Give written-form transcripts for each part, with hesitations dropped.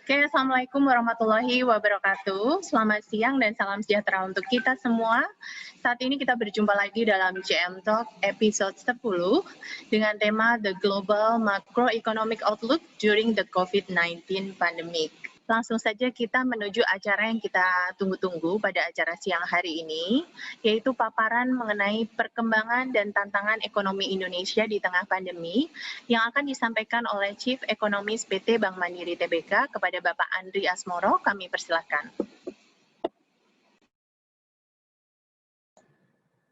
Oke, Assalamualaikum warahmatullahi wabarakatuh. Selamat siang dan salam sejahtera untuk kita semua. Saat ini kita berjumpa lagi dalam JM Talk episode 10 dengan tema The Global Macroeconomic Outlook During the COVID-19 Pandemic. Langsung saja kita menuju acara yang kita tunggu-tunggu pada acara siang hari ini, yaitu paparan mengenai perkembangan dan tantangan ekonomi Indonesia di tengah pandemi yang akan disampaikan oleh Chief Economist PT Bank Mandiri Tbk kepada Bapak Andri Asmoro. Kami persilakan.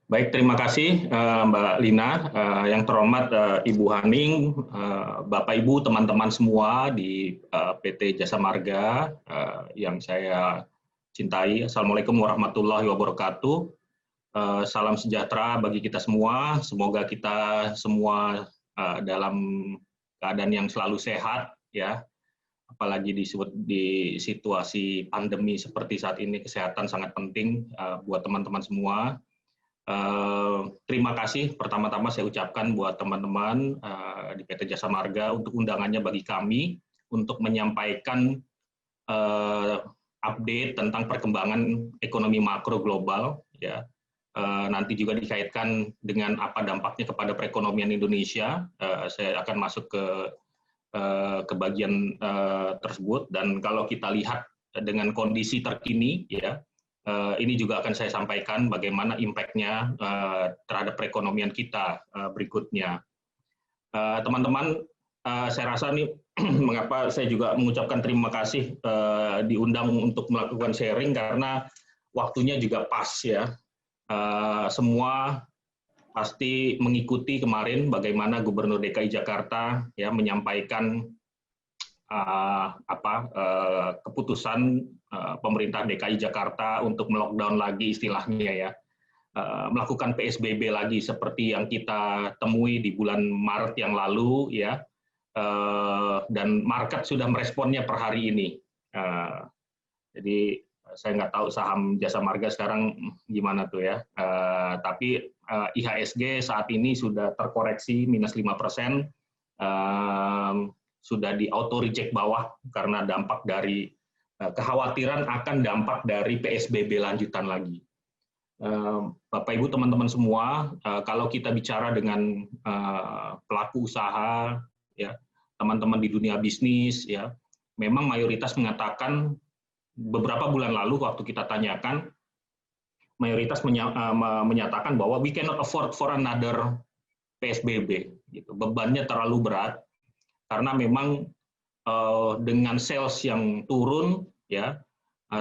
Baik, terima kasih Mbak Lina, yang terhormat Ibu Haning, Bapak Ibu, teman-teman semua di PT Jasa Marga yang saya cintai. Assalamualaikum warahmatullahi wabarakatuh. Salam sejahtera bagi kita semua. Semoga kita semua dalam keadaan yang selalu sehat, ya. Apalagi di situasi pandemi seperti saat ini, kesehatan sangat penting buat teman-teman semua. Terima kasih pertama-tama saya ucapkan buat teman-teman di PT Jasa Marga untuk undangannya bagi kami untuk menyampaikan update tentang perkembangan ekonomi makro global, ya. Nanti juga dikaitkan dengan apa dampaknya kepada perekonomian Indonesia. Saya akan masuk ke bagian tersebut, dan kalau kita lihat dengan kondisi terkini, ya. Ini juga akan saya sampaikan bagaimana impact-nya terhadap perekonomian kita berikutnya. Teman-teman, saya rasa nih mengapa saya juga mengucapkan terima kasih diundang untuk melakukan sharing karena waktunya juga pas, ya. Semua pasti mengikuti kemarin bagaimana Gubernur DKI Jakarta ya menyampaikan keputusan pemerintah DKI Jakarta untuk melockdown lagi istilahnya, ya, melakukan PSBB lagi seperti yang kita temui di bulan Maret yang lalu, ya, dan market sudah meresponnya per hari ini. Jadi saya nggak tahu saham Jasa Marga sekarang gimana tuh, ya, tapi IHSG saat ini sudah terkoreksi minus 5%. Sudah di auto reject bawah karena dampak dari kekhawatiran akan dampak dari PSBB lanjutan lagi. Bapak Ibu teman-teman semua, kalau kita bicara dengan pelaku usaha, ya, teman-teman di dunia bisnis, ya, memang mayoritas mengatakan beberapa bulan lalu waktu kita tanyakan, mayoritas menyatakan bahwa we cannot afford for another PSBB, gitu. Bebannya terlalu berat. Karena memang dengan sales yang turun, ya,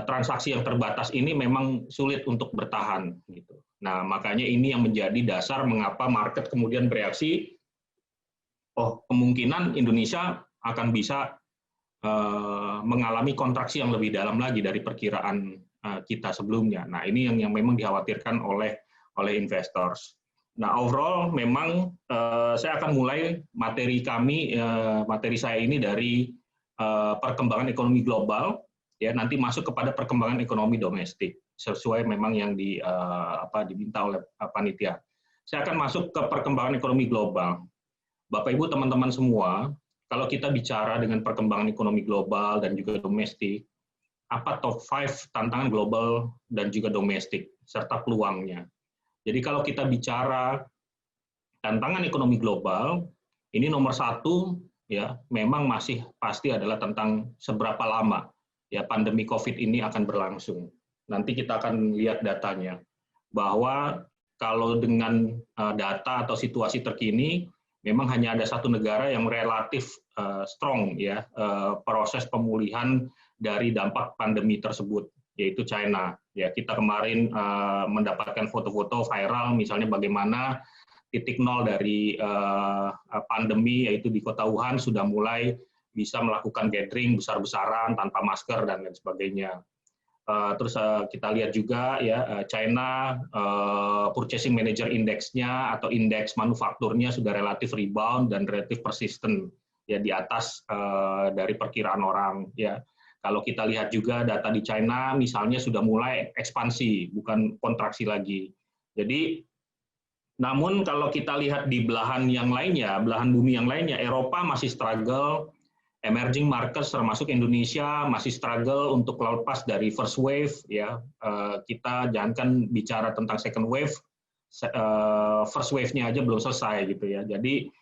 transaksi yang terbatas ini memang sulit untuk bertahan, gitu. Nah, makanya ini yang menjadi dasar mengapa market kemudian bereaksi, oh, kemungkinan Indonesia akan bisa mengalami kontraksi yang lebih dalam lagi dari perkiraan kita sebelumnya. Nah, ini yang memang dikhawatirkan oleh investors. Nah, overall memang saya akan mulai materi saya ini dari perkembangan ekonomi global, ya, nanti masuk kepada perkembangan ekonomi domestik sesuai memang yang diminta oleh panitia. Saya akan masuk ke perkembangan ekonomi global. Bapak Ibu teman-teman semua, kalau kita bicara dengan perkembangan ekonomi global dan juga domestik, apa top 5 tantangan global dan juga domestik serta peluangnya. Jadi kalau kita bicara tantangan ekonomi global, ini nomor 1, ya, memang masih pasti adalah tentang seberapa lama, ya, pandemi COVID ini akan berlangsung. Nanti kita akan lihat datanya, bahwa kalau dengan data atau situasi terkini, memang hanya ada satu negara yang relatif strong, ya, proses pemulihan dari dampak pandemi tersebut, yaitu China. Ya, kita kemarin mendapatkan foto-foto viral, misalnya bagaimana titik nol dari pandemi, yaitu di kota Wuhan sudah mulai bisa melakukan gathering besar-besaran tanpa masker dan lain sebagainya. Terus kita lihat juga, ya, China Purchasing Manager Index-nya atau indeks manufakturnya sudah relatif rebound dan relatif persisten, ya, di atas dari perkiraan orang, ya. Kalau kita lihat juga data di China, misalnya sudah mulai ekspansi, bukan kontraksi lagi. Jadi, namun kalau kita lihat di belahan yang lainnya, belahan bumi yang lainnya, Eropa masih struggle, emerging markets termasuk Indonesia masih struggle untuk lepas dari first wave, ya. Kita jangankan bicara tentang second wave, first wave-nya aja belum selesai gitu ya. Jadi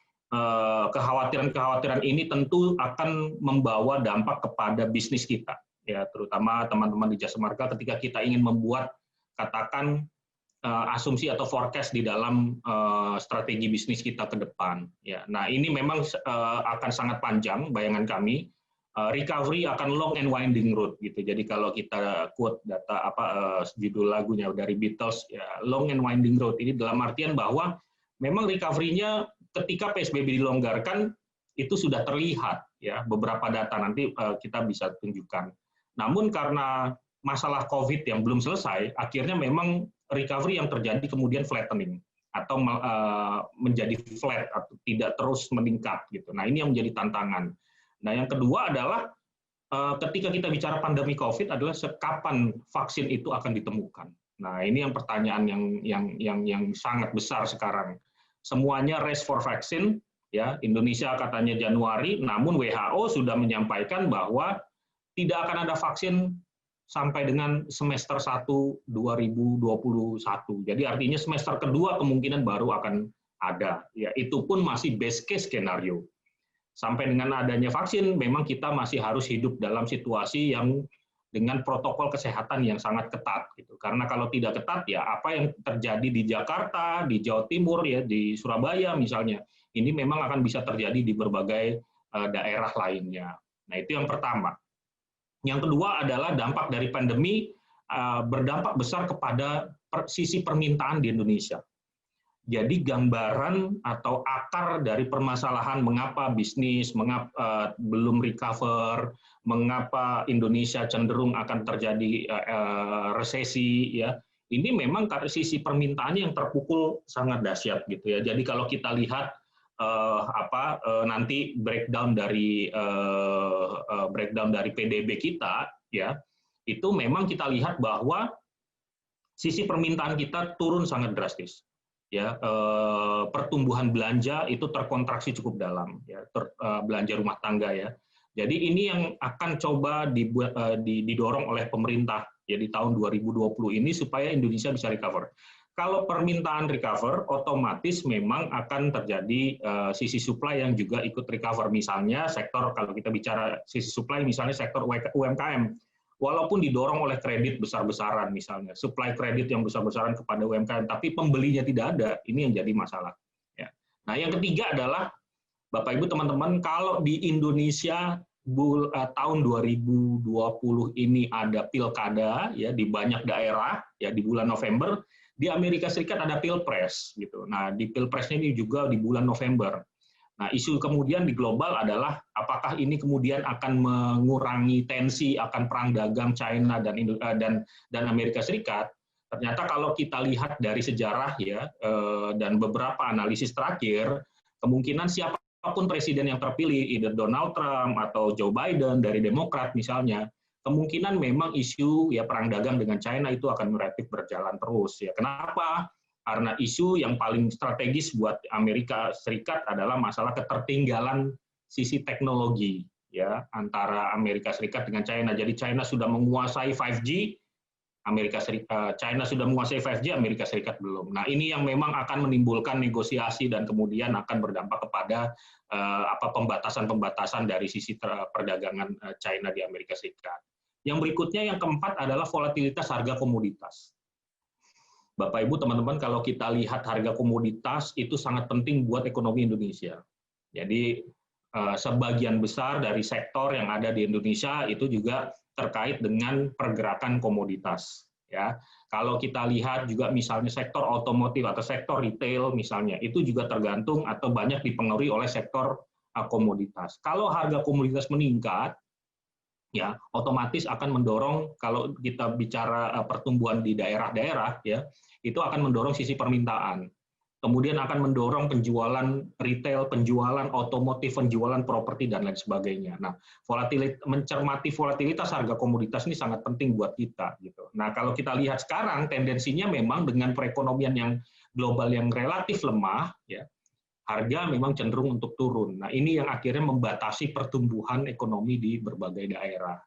kekhawatiran-kekhawatiran ini tentu akan membawa dampak kepada bisnis kita, ya, terutama teman-teman di jasa marga ketika kita ingin membuat, katakan, asumsi atau forecast di dalam strategi bisnis kita ke depan. Ya, nah ini memang akan sangat panjang bayangan kami. Recovery akan long and winding road gitu. Jadi kalau kita quote data judul lagunya dari Beatles, ya, long and winding road ini dalam artian bahwa memang recovery-nya ketika PSBB dilonggarkan itu sudah terlihat, ya, beberapa data nanti kita bisa tunjukkan. Namun karena masalah COVID yang belum selesai, akhirnya memang recovery yang terjadi kemudian flattening atau menjadi flat atau tidak terus meningkat gitu. Nah, ini yang menjadi tantangan. Nah, yang kedua adalah ketika kita bicara pandemi COVID adalah kapan vaksin itu akan ditemukan. Nah, ini yang pertanyaan yang sangat besar sekarang. Semuanya race for vaccine, ya. Indonesia katanya Januari, namun WHO sudah menyampaikan bahwa tidak akan ada vaksin sampai dengan semester 1 2021. Jadi artinya semester kedua kemungkinan baru akan ada. Ya, itu pun masih best case skenario. Sampai dengan adanya vaksin, memang kita masih harus hidup dalam situasi yang dengan protokol kesehatan yang sangat ketat. Gitu. Karena kalau tidak ketat, ya apa yang terjadi di Jakarta, di Jawa Timur, ya di Surabaya misalnya, ini memang akan bisa terjadi di berbagai daerah lainnya. Nah, itu yang pertama. Yang kedua adalah dampak dari pandemi berdampak besar kepada sisi permintaan di Indonesia. Jadi gambaran atau akar dari permasalahan mengapa bisnis belum recover, mengapa Indonesia cenderung akan terjadi resesi, ya. Ini memang karena sisi permintaannya yang terpukul sangat dahsyat gitu ya. Jadi kalau kita lihat nanti breakdown dari PDB kita, ya, itu memang kita lihat bahwa sisi permintaan kita turun sangat drastis, ya. Pertumbuhan belanja itu terkontraksi cukup dalam, ya, belanja rumah tangga, ya. Jadi ini yang akan coba didorong oleh pemerintah, ya, di tahun 2020 ini supaya Indonesia bisa recover. Kalau permintaan recover, otomatis memang akan terjadi sisi supply yang juga ikut recover. Misalnya sektor, kalau kita bicara sisi supply, misalnya sektor UMKM, walaupun didorong oleh kredit besar-besaran misalnya, supply kredit yang besar-besaran kepada UMKM, tapi pembelinya tidak ada, ini yang jadi masalah. Ya. Nah, yang ketiga adalah, Bapak Ibu teman-teman, kalau di Indonesia tahun 2020 ini ada pilkada, ya, di banyak daerah, ya, di bulan November. Di Amerika Serikat ada pilpres gitu. Nah, di pilpresnya ini juga di bulan November. Nah, isu kemudian di global adalah apakah ini kemudian akan mengurangi tensi akan perang dagang China dan Amerika Serikat. Ternyata kalau kita lihat dari sejarah, ya, dan beberapa analisis terakhir, kemungkinan siapapun presiden yang terpilih, either Donald Trump atau Joe Biden dari Demokrat misalnya, kemungkinan memang isu, ya, perang dagang dengan China itu akan relatif berjalan terus, ya. Kenapa? Karena isu yang paling strategis buat Amerika Serikat adalah masalah ketertinggalan sisi teknologi, ya, antara Amerika Serikat dengan China. Jadi China sudah menguasai 5G, China sudah menguasai 5G, Amerika Serikat belum. Nah, ini yang memang akan menimbulkan negosiasi dan kemudian akan berdampak kepada pembatasan-pembatasan dari sisi perdagangan China di Amerika Serikat. Yang berikutnya, yang keempat adalah volatilitas harga komoditas. Bapak Ibu teman-teman, kalau kita lihat harga komoditas itu sangat penting buat ekonomi Indonesia. Jadi sebagian besar dari sektor yang ada di Indonesia itu juga terkait dengan pergerakan komoditas. Ya, kalau kita lihat juga misalnya sektor otomotif atau sektor retail misalnya, itu juga tergantung atau banyak dipengaruhi oleh sektor komoditas. Kalau harga komoditas meningkat, ya, otomatis akan mendorong, kalau kita bicara pertumbuhan di daerah-daerah, ya, itu akan mendorong sisi permintaan. Kemudian akan mendorong penjualan retail, penjualan otomotif, penjualan properti, dan lain sebagainya. Nah, mencermati volatilitas harga komoditas ini sangat penting buat kita. Gitu. Nah, kalau kita lihat sekarang, tendensinya memang dengan perekonomian yang global yang relatif lemah, ya, harga memang cenderung untuk turun. Nah, ini yang akhirnya membatasi pertumbuhan ekonomi di berbagai daerah.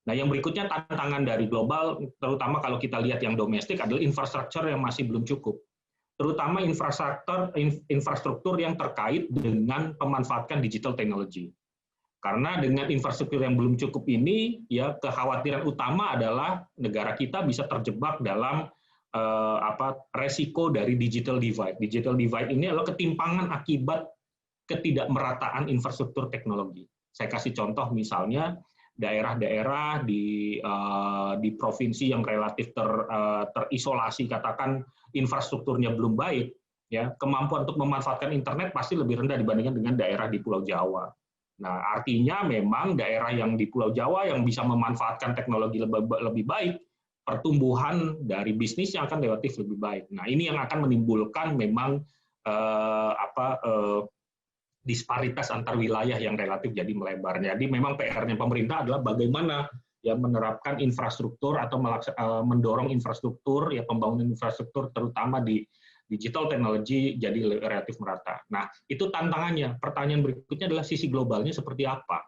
Nah, yang berikutnya tantangan dari global, terutama kalau kita lihat yang domestik, adalah infrastruktur yang masih belum cukup. Terutama infrastruktur yang terkait dengan pemanfaatan digital technology. Karena dengan infrastruktur yang belum cukup ini, ya kekhawatiran utama adalah negara kita bisa terjebak dalam resiko dari digital divide. Digital divide ini adalah ketimpangan akibat ketidakmerataan infrastruktur teknologi. Saya kasih contoh misalnya daerah-daerah di provinsi yang relatif terisolasi, katakan infrastrukturnya belum baik, ya kemampuan untuk memanfaatkan internet pasti lebih rendah dibandingkan dengan daerah di Pulau Jawa. Nah, artinya memang daerah yang di Pulau Jawa yang bisa memanfaatkan teknologi lebih baik, pertumbuhan dari bisnisnya akan relatif lebih baik. Nah, ini yang akan menimbulkan memang disparitas antar wilayah yang relatif jadi melebar. Jadi memang PR-nya pemerintah adalah bagaimana ya menerapkan infrastruktur atau mendorong infrastruktur, ya pembangunan infrastruktur terutama di digital technology jadi relatif merata. Nah, itu tantangannya. Pertanyaan berikutnya adalah sisi globalnya seperti apa?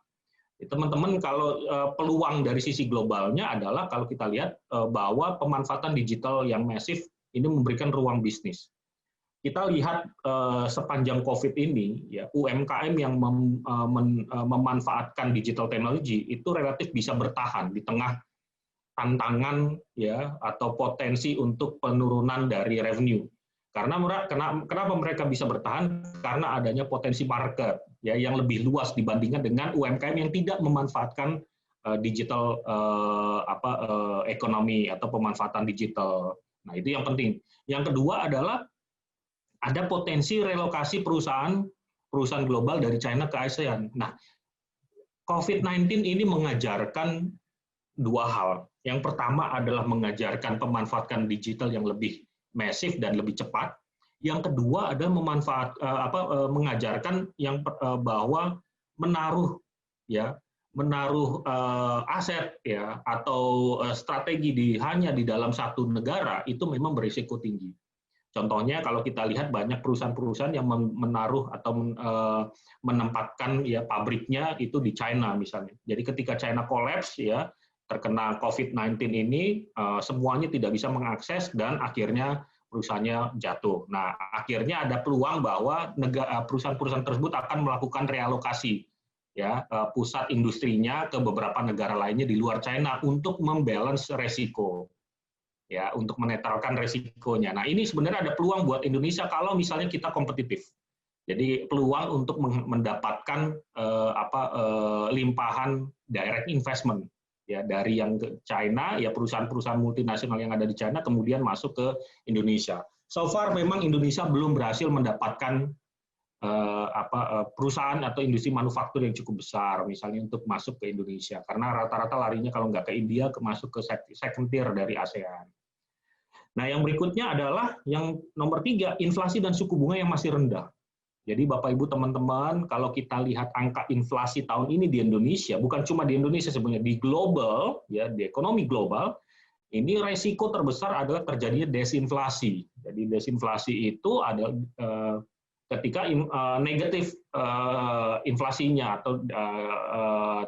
Teman-teman, kalau peluang dari sisi globalnya adalah kalau kita lihat bahwa pemanfaatan digital yang masif ini memberikan ruang bisnis. Kita lihat sepanjang COVID ini, ya UMKM yang memanfaatkan digital technology itu relatif bisa bertahan di tengah tantangan ya atau potensi untuk penurunan dari revenue. Karena kenapa mereka bisa bertahan? Karena adanya potensi market ya yang lebih luas dibandingkan dengan UMKM yang tidak memanfaatkan digital ekonomi atau pemanfaatan digital. Nah, itu yang penting. Yang kedua adalah ada potensi relokasi perusahaan global dari China ke ASEAN. Nah, COVID-19 ini mengajarkan dua hal. Yang pertama adalah mengajarkan pemanfaatan digital yang lebih masif dan lebih cepat. Yang kedua adalah mengajarkan bahwa menaruh aset ya atau strategi hanya di dalam satu negara itu memang berisiko tinggi. Contohnya kalau kita lihat banyak perusahaan-perusahaan yang menaruh atau menempatkan ya pabriknya itu di China misalnya. Jadi ketika China collapse ya terkena COVID-19 ini semuanya tidak bisa mengakses dan akhirnya perusahaannya jatuh. Nah, akhirnya ada peluang bahwa perusahaan-perusahaan tersebut akan melakukan realokasi ya pusat industrinya ke beberapa negara lainnya di luar China untuk membalance resiko. Ya, untuk menetralkan resikonya. Nah, ini sebenarnya ada peluang buat Indonesia kalau misalnya kita kompetitif. Jadi peluang untuk mendapatkan limpahan direct investment ya dari yang ke China, ya perusahaan-perusahaan multinasional yang ada di China kemudian masuk ke Indonesia. So far memang Indonesia belum berhasil mendapatkan perusahaan atau industri manufaktur yang cukup besar misalnya untuk masuk ke Indonesia karena rata-rata larinya kalau nggak ke India masuk ke second tier dari ASEAN. Nah, yang berikutnya adalah yang nomor 3, inflasi dan suku bunga yang masih rendah. Jadi Bapak Ibu teman-teman, kalau kita lihat angka inflasi tahun ini di Indonesia, bukan cuma di Indonesia sebenarnya, di global, ya di ekonomi global, ini resiko terbesar adalah terjadinya desinflasi. Jadi desinflasi itu adalah ketika negatif inflasinya atau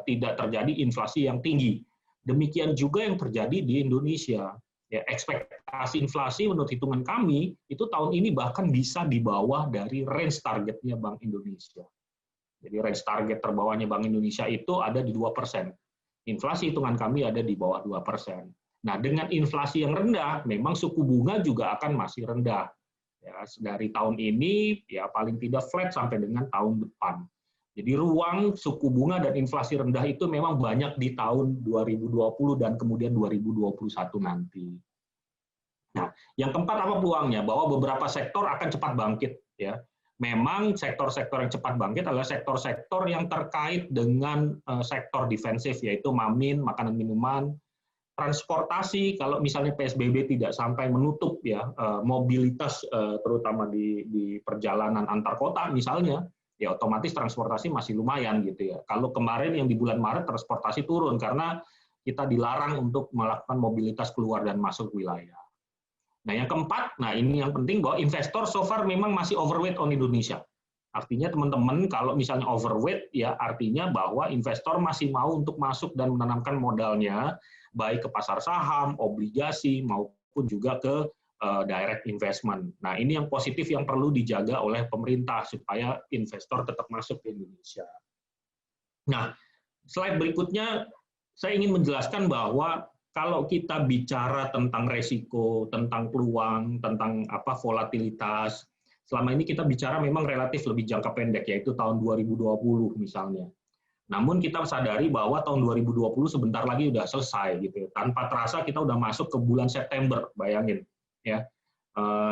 tidak terjadi inflasi yang tinggi. Demikian juga yang terjadi di Indonesia. Ya, ekspektasi inflasi menurut hitungan kami itu tahun ini bahkan bisa di bawah dari range targetnya Bank Indonesia. Jadi range target terbawahnya Bank Indonesia itu ada di 2%. Inflasi hitungan kami ada di bawah 2%. Nah, dengan inflasi yang rendah, memang suku bunga juga akan masih rendah. Ya, dari tahun ini ya paling tidak flat sampai dengan tahun depan. Jadi ruang suku bunga dan inflasi rendah itu memang banyak di tahun 2020 dan kemudian 2021 nanti. Nah, yang keempat apa peluangnya? Bahwa beberapa sektor akan cepat bangkit. Ya, memang sektor-sektor yang cepat bangkit adalah sektor-sektor yang terkait dengan sektor defensif, yaitu mamin, makanan minuman, transportasi. Kalau misalnya PSBB tidak sampai menutup ya mobilitas terutama di perjalanan antar kota misalnya. Ya otomatis transportasi masih lumayan gitu ya. Kalau kemarin yang di bulan Maret transportasi turun karena kita dilarang untuk melakukan mobilitas keluar dan masuk wilayah. Nah, yang keempat, nah ini yang penting bahwa investor so far memang masih overweight on Indonesia. Artinya teman-teman kalau misalnya overweight ya artinya bahwa investor masih mau untuk masuk dan menanamkan modalnya baik ke pasar saham, obligasi maupun juga ke direct investment. Nah, ini yang positif yang perlu dijaga oleh pemerintah supaya investor tetap masuk ke Indonesia. Nah, slide berikutnya saya ingin menjelaskan bahwa kalau kita bicara tentang resiko, tentang peluang, tentang volatilitas, selama ini kita bicara memang relatif lebih jangka pendek, yaitu tahun 2020 misalnya. Namun kita sadari bahwa tahun 2020 sebentar lagi udah selesai gitu ya. Tanpa terasa kita udah masuk ke bulan September, bayangin ya.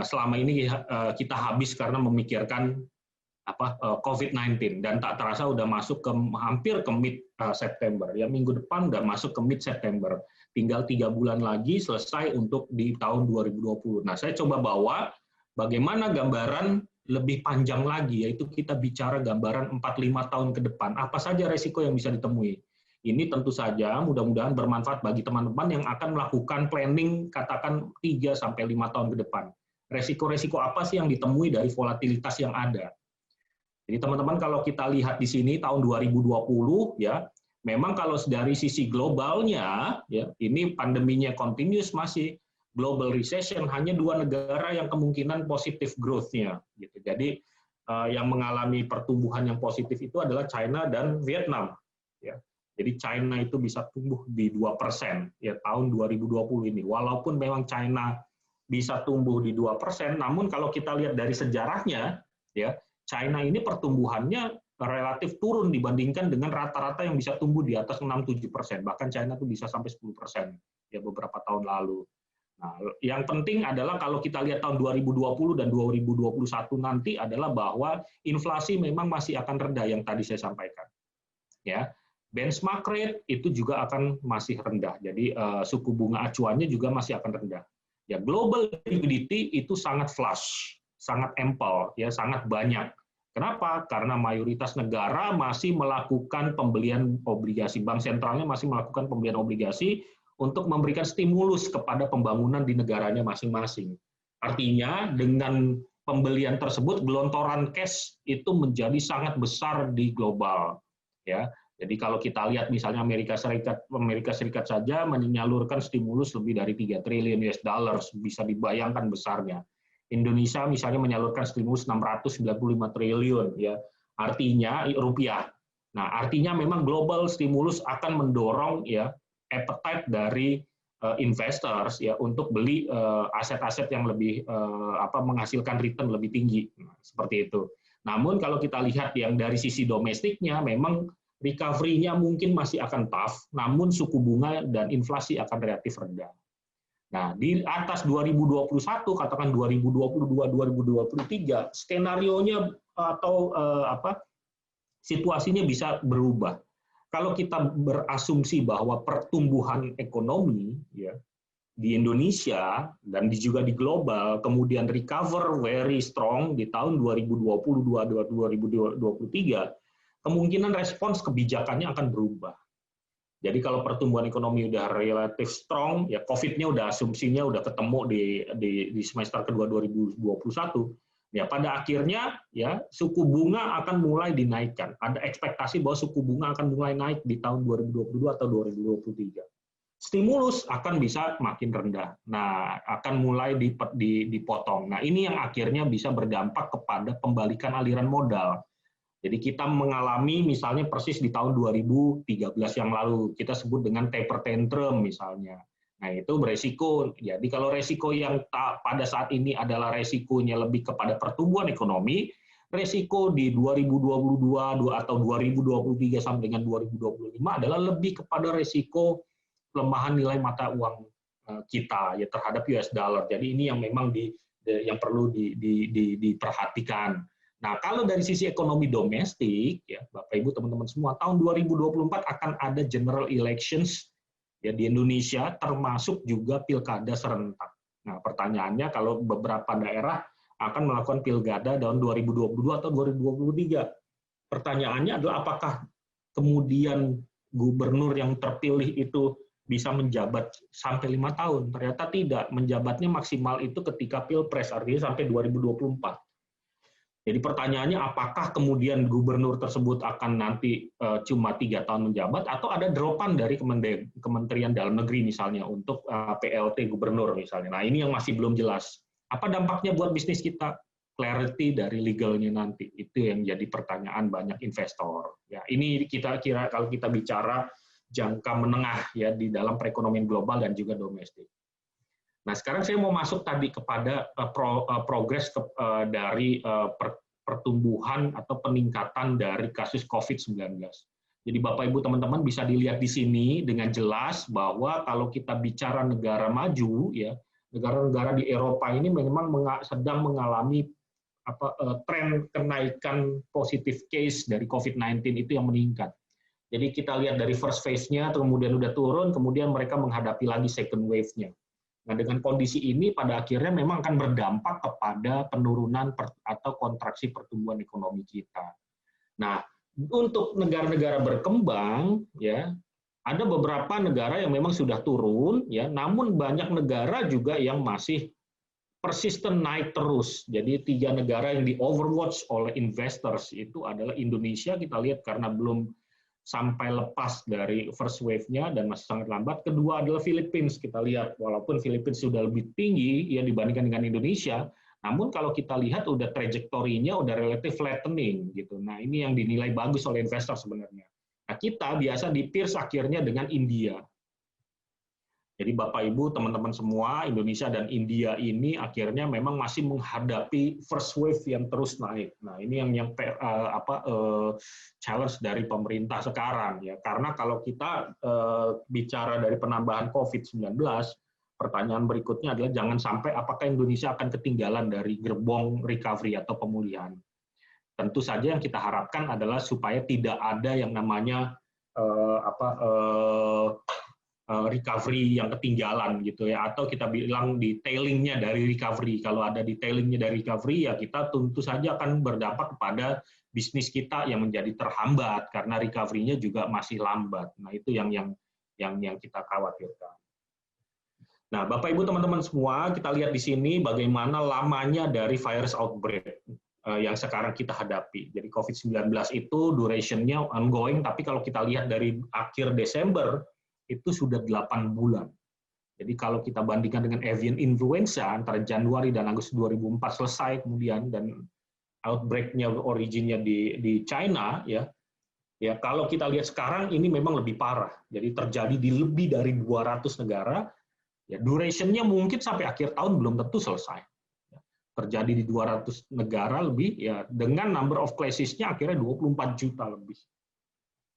Selama ini kita habis karena memikirkan COVID-19 dan tak terasa udah masuk ke hampir ke mid September. Ya minggu depan udah masuk ke mid September. Tinggal 3 bulan lagi selesai untuk di tahun 2020. Nah, saya coba bawa bagaimana gambaran lebih panjang lagi, yaitu kita bicara gambaran 4-5 tahun ke depan. Apa saja resiko yang bisa ditemui? Ini tentu saja mudah-mudahan bermanfaat bagi teman-teman yang akan melakukan planning katakan 3-5 tahun ke depan. Resiko-resiko apa sih yang ditemui dari volatilitas yang ada? Jadi teman-teman kalau kita lihat di sini tahun 2020 ya, memang kalau dari sisi globalnya ya, ini pandeminya continuous masih global recession, hanya 2 negara yang kemungkinan positif growth-nya gitu. Jadi yang mengalami pertumbuhan yang positif itu adalah China dan Vietnam ya. Jadi China itu bisa tumbuh di 2% ya tahun 2020 ini. Walaupun memang China bisa tumbuh di 2%, namun kalau kita lihat dari sejarahnya ya, China ini pertumbuhannya relatif turun dibandingkan dengan rata-rata yang bisa tumbuh di atas 6-7%. Bahkan China tuh bisa sampai 10% ya beberapa tahun lalu. Nah, yang penting adalah kalau kita lihat tahun 2020 dan 2021 nanti adalah bahwa inflasi memang masih akan rendah yang tadi saya sampaikan. Ya, benchmark rate itu juga akan masih rendah. Jadi suku bunga acuannya juga masih akan rendah. Ya, global liquidity itu sangat flush, sangat ample, ya sangat banyak. Kenapa? Karena mayoritas negara masih melakukan pembelian obligasi. Bank sentralnya masih melakukan pembelian obligasi untuk memberikan stimulus kepada pembangunan di negaranya masing-masing. Artinya dengan pembelian tersebut gelontoran cash itu menjadi sangat besar di global. Ya, jadi kalau kita lihat misalnya Amerika Serikat saja menyalurkan stimulus lebih dari 3 triliun US dollars, bisa dibayangkan besarnya. Indonesia misalnya menyalurkan stimulus 695 triliun ya. Artinya rupiah. Nah, artinya memang global stimulus akan mendorong ya appetite dari investors ya untuk beli aset-aset yang lebih menghasilkan return lebih tinggi. Nah, seperti itu. Namun kalau kita lihat yang dari sisi domestiknya memang recovery-nya mungkin masih akan tough, namun suku bunga dan inflasi akan relatif rendah. Nah, di atas 2021, katakan 2022, 2023, skenario-nya atau situasinya bisa berubah. Kalau kita berasumsi bahwa pertumbuhan ekonomi ya di Indonesia dan juga di global kemudian recover very strong di tahun 2022-2023, kemungkinan respons kebijakannya akan berubah. Jadi kalau pertumbuhan ekonomi udah relatif strong, ya COVID-nya udah asumsinya udah ketemu di semester kedua 2021, ya pada akhirnya ya suku bunga akan mulai dinaikkan. Ada ekspektasi bahwa suku bunga akan mulai naik di tahun 2022 atau 2023. Stimulus akan bisa makin rendah. Nah, akan mulai dipotong. Nah, ini yang akhirnya bisa berdampak kepada pembalikan aliran modal. Jadi kita mengalami misalnya persis di tahun 2013 yang lalu, kita sebut dengan taper tantrum misalnya. Nah itu beresiko. Jadi kalau resiko yang pada saat ini adalah resikonya lebih kepada pertumbuhan ekonomi, resiko di 2022 atau 2023 sampai dengan 2025 adalah lebih kepada resiko pelemahan nilai mata uang kita ya terhadap US dollar. Jadi ini yang memang yang perlu diperhatikan. Nah, kalau dari sisi ekonomi domestik, ya Bapak Ibu teman-teman semua, tahun 2024 akan ada general elections ya di Indonesia, termasuk juga pilkada serentak. Nah, pertanyaannya kalau beberapa daerah akan melakukan pilkada tahun 2022 atau 2023. Pertanyaannya adalah apakah kemudian gubernur yang terpilih itu bisa menjabat sampai 5 tahun? Ternyata tidak, menjabatnya maksimal itu ketika pilpres, artinya sampai 2024. Jadi pertanyaannya, apakah kemudian gubernur tersebut akan nanti cuma 3 tahun menjabat, atau ada dropan dari Kementerian Dalam Negeri misalnya untuk PLT gubernur misalnya. Nah ini yang masih belum jelas. Apa dampaknya buat bisnis kita? Clarity dari legalnya nanti. Itu yang jadi pertanyaan banyak investor. Ya, ini kita kira kalau kita bicara jangka menengah ya di dalam perekonomian global dan juga domestik. Nah, sekarang saya mau masuk tadi kepada progres dari pertumbuhan atau peningkatan dari kasus COVID-19. Jadi Bapak Ibu teman-teman bisa dilihat di sini dengan jelas bahwa kalau kita bicara negara maju, ya negara-negara di Eropa ini memang sedang mengalami tren kenaikan positif case dari COVID-19 itu yang meningkat. Jadi kita lihat dari first phase-nya, kemudian udah turun, kemudian mereka menghadapi lagi second wave-nya. Nah, dengan kondisi ini pada akhirnya memang akan berdampak kepada penurunan atau kontraksi pertumbuhan ekonomi kita. Nah, untuk negara-negara berkembang, ya ada beberapa negara yang memang sudah turun, ya, namun banyak negara juga yang masih persisten naik terus. Jadi 3 negara yang di overwatch oleh investors itu adalah Indonesia, kita lihat karena belum sampai lepas dari first wave-nya dan masih sangat lambat. Kedua adalah Philippines, kita lihat walaupun Philippines sudah lebih tinggi ya dibandingkan dengan Indonesia, namun kalau kita lihat udah trajektorinya udah relatif flattening gitu. Nah, ini yang dinilai bagus oleh investor sebenarnya. Nah, kita biasa di peers akhirnya dengan India. Jadi Bapak Ibu, teman-teman semua, Indonesia dan India ini akhirnya memang masih menghadapi first wave yang terus naik. Nah, ini yang challenge dari pemerintah sekarang ya. Karena kalau kita bicara dari penambahan COVID-19, pertanyaan berikutnya adalah jangan sampai apakah Indonesia akan ketinggalan dari gerbong recovery atau pemulihan. Tentu saja yang kita harapkan adalah supaya tidak ada yang namanya recovery yang ketinggalan gitu ya, atau kita bilang detailingnya dari recovery. Kalau ada detailingnya dari recovery ya kita tentu saja akan berdampak kepada bisnis kita yang menjadi terhambat karena recovery-nya juga masih lambat. Nah itu yang kita khawatirkan. Nah Bapak Ibu teman-teman semua, kita lihat di sini bagaimana lamanya dari virus outbreak yang sekarang kita hadapi. Jadi COVID-19 itu duration-nya ongoing, tapi kalau kita lihat dari akhir Desember itu sudah 8 bulan. Jadi kalau kita bandingkan dengan avian influenza antara Januari dan Agustus 2004 selesai kemudian dan outbreak-nya originnya di China ya kalau kita lihat sekarang ini memang lebih parah. Jadi terjadi di lebih dari 200 negara. Ya duration-nya mungkin sampai akhir tahun belum tentu selesai. Terjadi di 200 negara lebih ya dengan number of cases-nya akhirnya 24 juta lebih.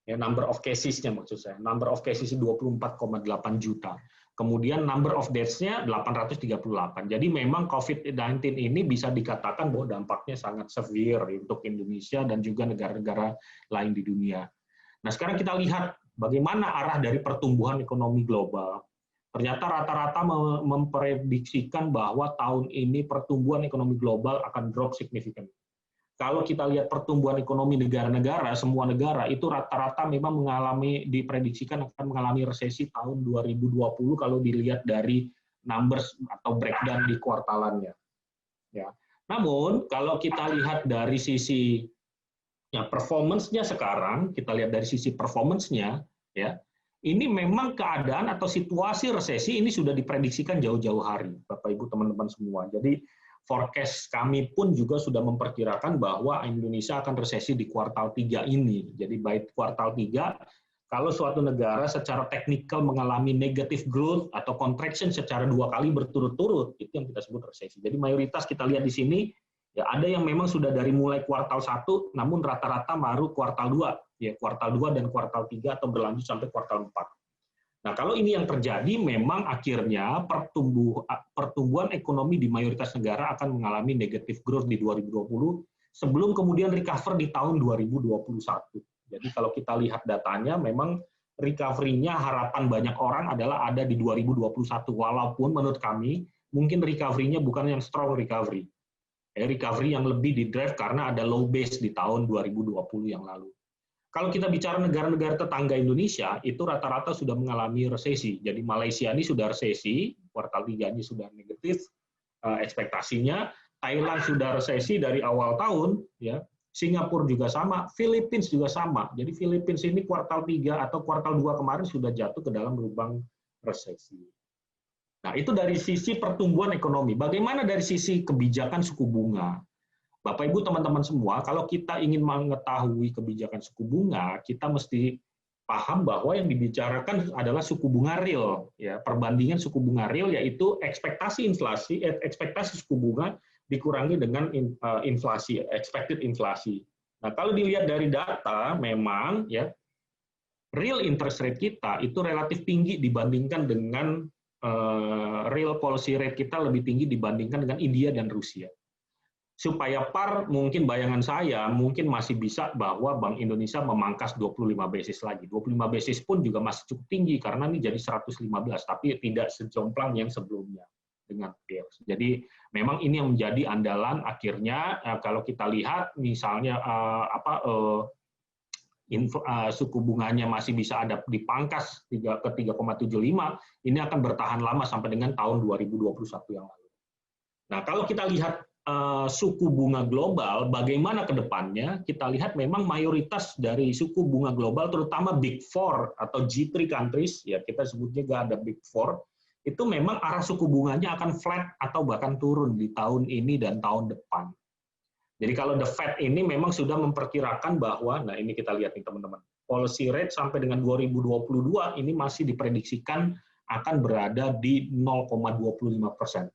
Ya, number of cases-nya maksud saya. Number of cases 24,8 juta. Kemudian number of deaths-nya 838. Jadi memang COVID-19 ini bisa dikatakan bahwa dampaknya sangat severe untuk Indonesia dan juga negara-negara lain di dunia. Nah sekarang kita lihat bagaimana arah dari pertumbuhan ekonomi global. Ternyata rata-rata memprediksikan bahwa tahun ini pertumbuhan ekonomi global akan drop signifikan. Kalau kita lihat pertumbuhan ekonomi negara-negara, semua negara itu rata-rata memang diprediksikan akan mengalami resesi tahun 2020 kalau dilihat dari numbers atau breakdown di kuartalannya. Ya. Namun kalau kita lihat dari sisi performance-nya sekarang, kita lihat dari sisi performance-nya, ya, ini memang keadaan atau situasi resesi ini sudah diprediksikan jauh-jauh hari, Bapak Ibu teman-teman semua. Jadi forecast kami pun juga sudah memperkirakan bahwa Indonesia akan resesi di kuartal 3 ini. Jadi baik kuartal 3, kalau suatu negara secara teknikal mengalami negative growth atau contraction secara 2 kali berturut-turut, itu yang kita sebut resesi. Jadi mayoritas kita lihat di sini, ya ada yang memang sudah dari mulai kuartal 1, namun rata-rata baru kuartal 2, ya kuartal 2 dan kuartal 3 atau berlanjut sampai kuartal 4. Nah, kalau ini yang terjadi, memang akhirnya pertumbuhan ekonomi di mayoritas negara akan mengalami negative growth di 2020, sebelum kemudian recover di tahun 2021. Jadi kalau kita lihat datanya, memang recovery-nya harapan banyak orang adalah ada di 2021, walaupun menurut kami, mungkin recovery-nya bukan yang strong recovery. Recovery yang lebih di-drive karena ada low base di tahun 2020 yang lalu. Kalau kita bicara negara-negara tetangga Indonesia, itu rata-rata sudah mengalami resesi. Jadi Malaysia ini sudah resesi, kuartal 3 ini sudah negatif ekspektasinya, Thailand sudah resesi dari awal tahun, ya. Singapura juga sama, Filipina juga sama. Jadi Filipina ini kuartal 3 atau kuartal 2 kemarin sudah jatuh ke dalam lubang resesi. Nah, itu dari sisi pertumbuhan ekonomi. Bagaimana dari sisi kebijakan suku bunga? Bapak Ibu teman-teman semua, kalau kita ingin mengetahui kebijakan suku bunga, kita mesti paham bahwa yang dibicarakan adalah suku bunga real, ya, perbandingan suku bunga real yaitu ekspektasi inflasi, ekspektasi suku bunga dikurangi dengan inflasi, expected inflasi. Nah, kalau dilihat dari data, memang ya real interest rate kita itu relatif tinggi dibandingkan dengan real policy rate kita lebih tinggi dibandingkan dengan India dan Rusia. Supaya par, mungkin bayangan saya mungkin masih bisa bahwa Bank Indonesia memangkas 25 basis lagi. 25 basis pun juga masih cukup tinggi karena ini jadi 115, tapi tidak sejomplang yang sebelumnya dengan peers. Jadi memang ini yang menjadi andalan akhirnya kalau kita lihat misalnya suku bunganya masih bisa ada dipangkas ke 3,75, ini akan bertahan lama sampai dengan tahun 2021 yang lalu. Nah, kalau kita lihat suku bunga global, bagaimana ke depannya, kita lihat memang mayoritas dari suku bunga global, terutama Big Four atau G3 countries, ya kita sebutnya nggak ada Big Four, itu memang arah suku bunganya akan flat atau bahkan turun di tahun ini dan tahun depan. Jadi kalau the Fed ini memang sudah memperkirakan bahwa, nah ini kita lihat nih teman-teman, policy rate sampai dengan 2022 ini masih diprediksikan akan berada di 0,25%.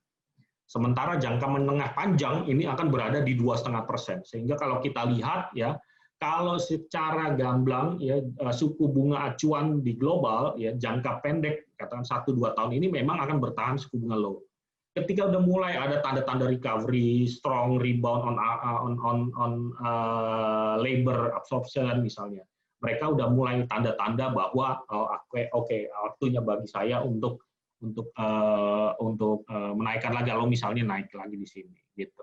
Sementara jangka menengah panjang ini akan berada di 2,5%. Sehingga kalau kita lihat ya, kalau secara gamblang ya suku bunga acuan di global ya jangka pendek katakan 1-2 tahun ini memang akan bertahan suku bunga low. Ketika udah mulai ada tanda-tanda recovery, strong rebound on labor absorption misalnya, mereka udah mulai tanda-tanda bahwa oke, waktunya bagi saya untuk menaikkan lagi kalau misalnya naik lagi di sini gitu.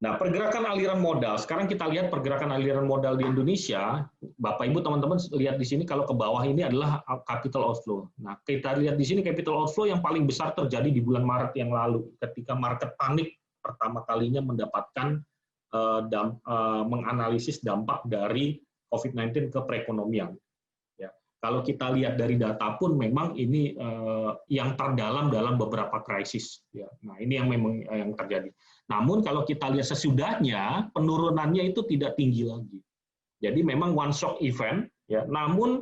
Nah, pergerakan aliran modal. Sekarang kita lihat pergerakan aliran modal di Indonesia. Bapak Ibu teman-teman lihat di sini kalau ke bawah ini adalah capital outflow. Nah, kita lihat di sini capital outflow yang paling besar terjadi di bulan Maret yang lalu ketika market panik pertama kalinya mendapatkan menganalisis dampak dari COVID-19 ke perekonomian. Kalau kita lihat dari data pun memang ini yang terdalam dalam beberapa krisis. Ya. Nah ini yang memang yang terjadi. Namun kalau kita lihat sesudahnya penurunannya itu tidak tinggi lagi. Jadi memang one shock event. Ya. Namun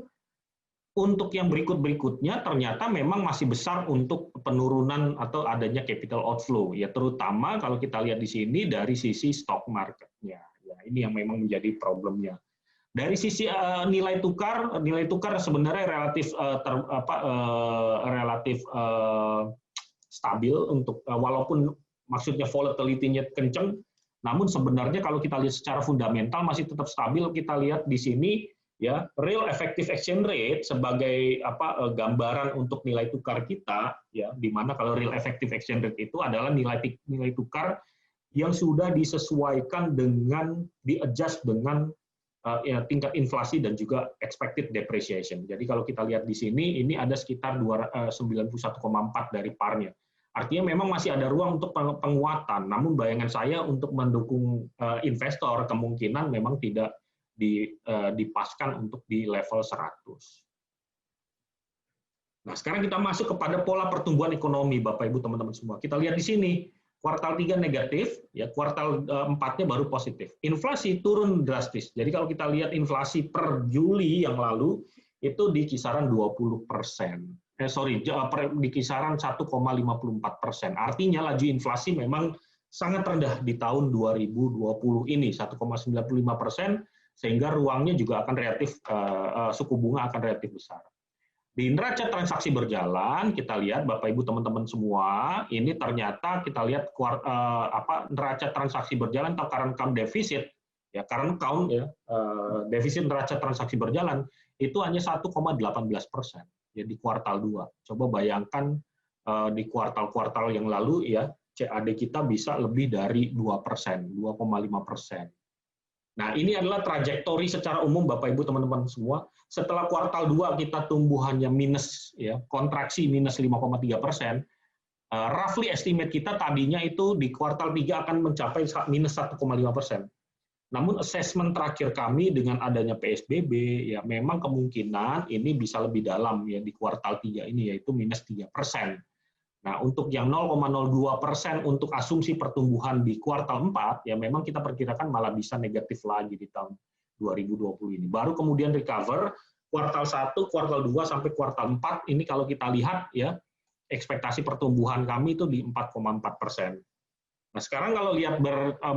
untuk yang berikut-berikutnya ternyata memang masih besar untuk penurunan atau adanya capital outflow. Ya terutama kalau kita lihat di sini dari sisi stock marketnya. Ya, ini yang memang menjadi problemnya. Dari sisi nilai tukar sebenarnya relatif stabil untuk walaupun maksudnya volatility-nya kenceng, namun sebenarnya kalau kita lihat secara fundamental masih tetap stabil. Kita lihat di sini ya real effective exchange rate sebagai gambaran untuk nilai tukar kita ya, di mana kalau real effective exchange rate itu adalah nilai tukar yang sudah disesuaikan dengan di-adjust dengan tingkat inflasi dan juga expected depreciation. Jadi kalau kita lihat di sini, ini ada sekitar 91,4 dari par-nya. Artinya memang masih ada ruang untuk penguatan, namun bayangan saya untuk mendukung investor kemungkinan memang tidak dipaskan untuk di level 100. Nah, sekarang kita masuk kepada pola pertumbuhan ekonomi, Bapak Ibu teman-teman semua. Kita lihat di sini. Kuartal 3 negatif, ya kuartal 4-nya baru positif. Inflasi turun drastis. Jadi kalau kita lihat inflasi per Juli yang lalu itu di kisaran 20%. Di kisaran 1,54%. Artinya laju inflasi memang sangat rendah di tahun 2020 ini 1,95%, sehingga ruangnya juga akan relatif suku bunga akan relatif besar. Di neraca transaksi berjalan, kita lihat Bapak Ibu teman-teman semua, ini ternyata kita lihat neraca transaksi berjalan atau current account deficit, ya current account ya defisit neraca transaksi berjalan itu hanya 1,18% ya di kuartal 2. Coba bayangkan di kuartal-kuartal yang lalu ya CAD kita bisa lebih dari 2%, 2,5%. Nah, ini adalah trajektori secara umum Bapak Ibu teman-teman semua. Setelah kuartal 2 kita tumbuhannya minus ya, kontraksi minus 5,3%. Roughly estimate kita tadinya itu di kuartal 3 akan mencapai minus 1,5%. Namun assessment terakhir kami dengan adanya PSBB, ya memang kemungkinan ini bisa lebih dalam ya di kuartal 3 ini, yaitu minus 3%. Nah, untuk yang 0,02% untuk asumsi pertumbuhan di kuartal 4, ya memang kita perkirakan malah bisa negatif lagi di tahun 2020 ini. Baru kemudian recover, kuartal 1, kuartal 2, sampai kuartal 4, ini kalau kita lihat ya, ekspektasi pertumbuhan kami itu di 4,4%. Nah, sekarang kalau lihat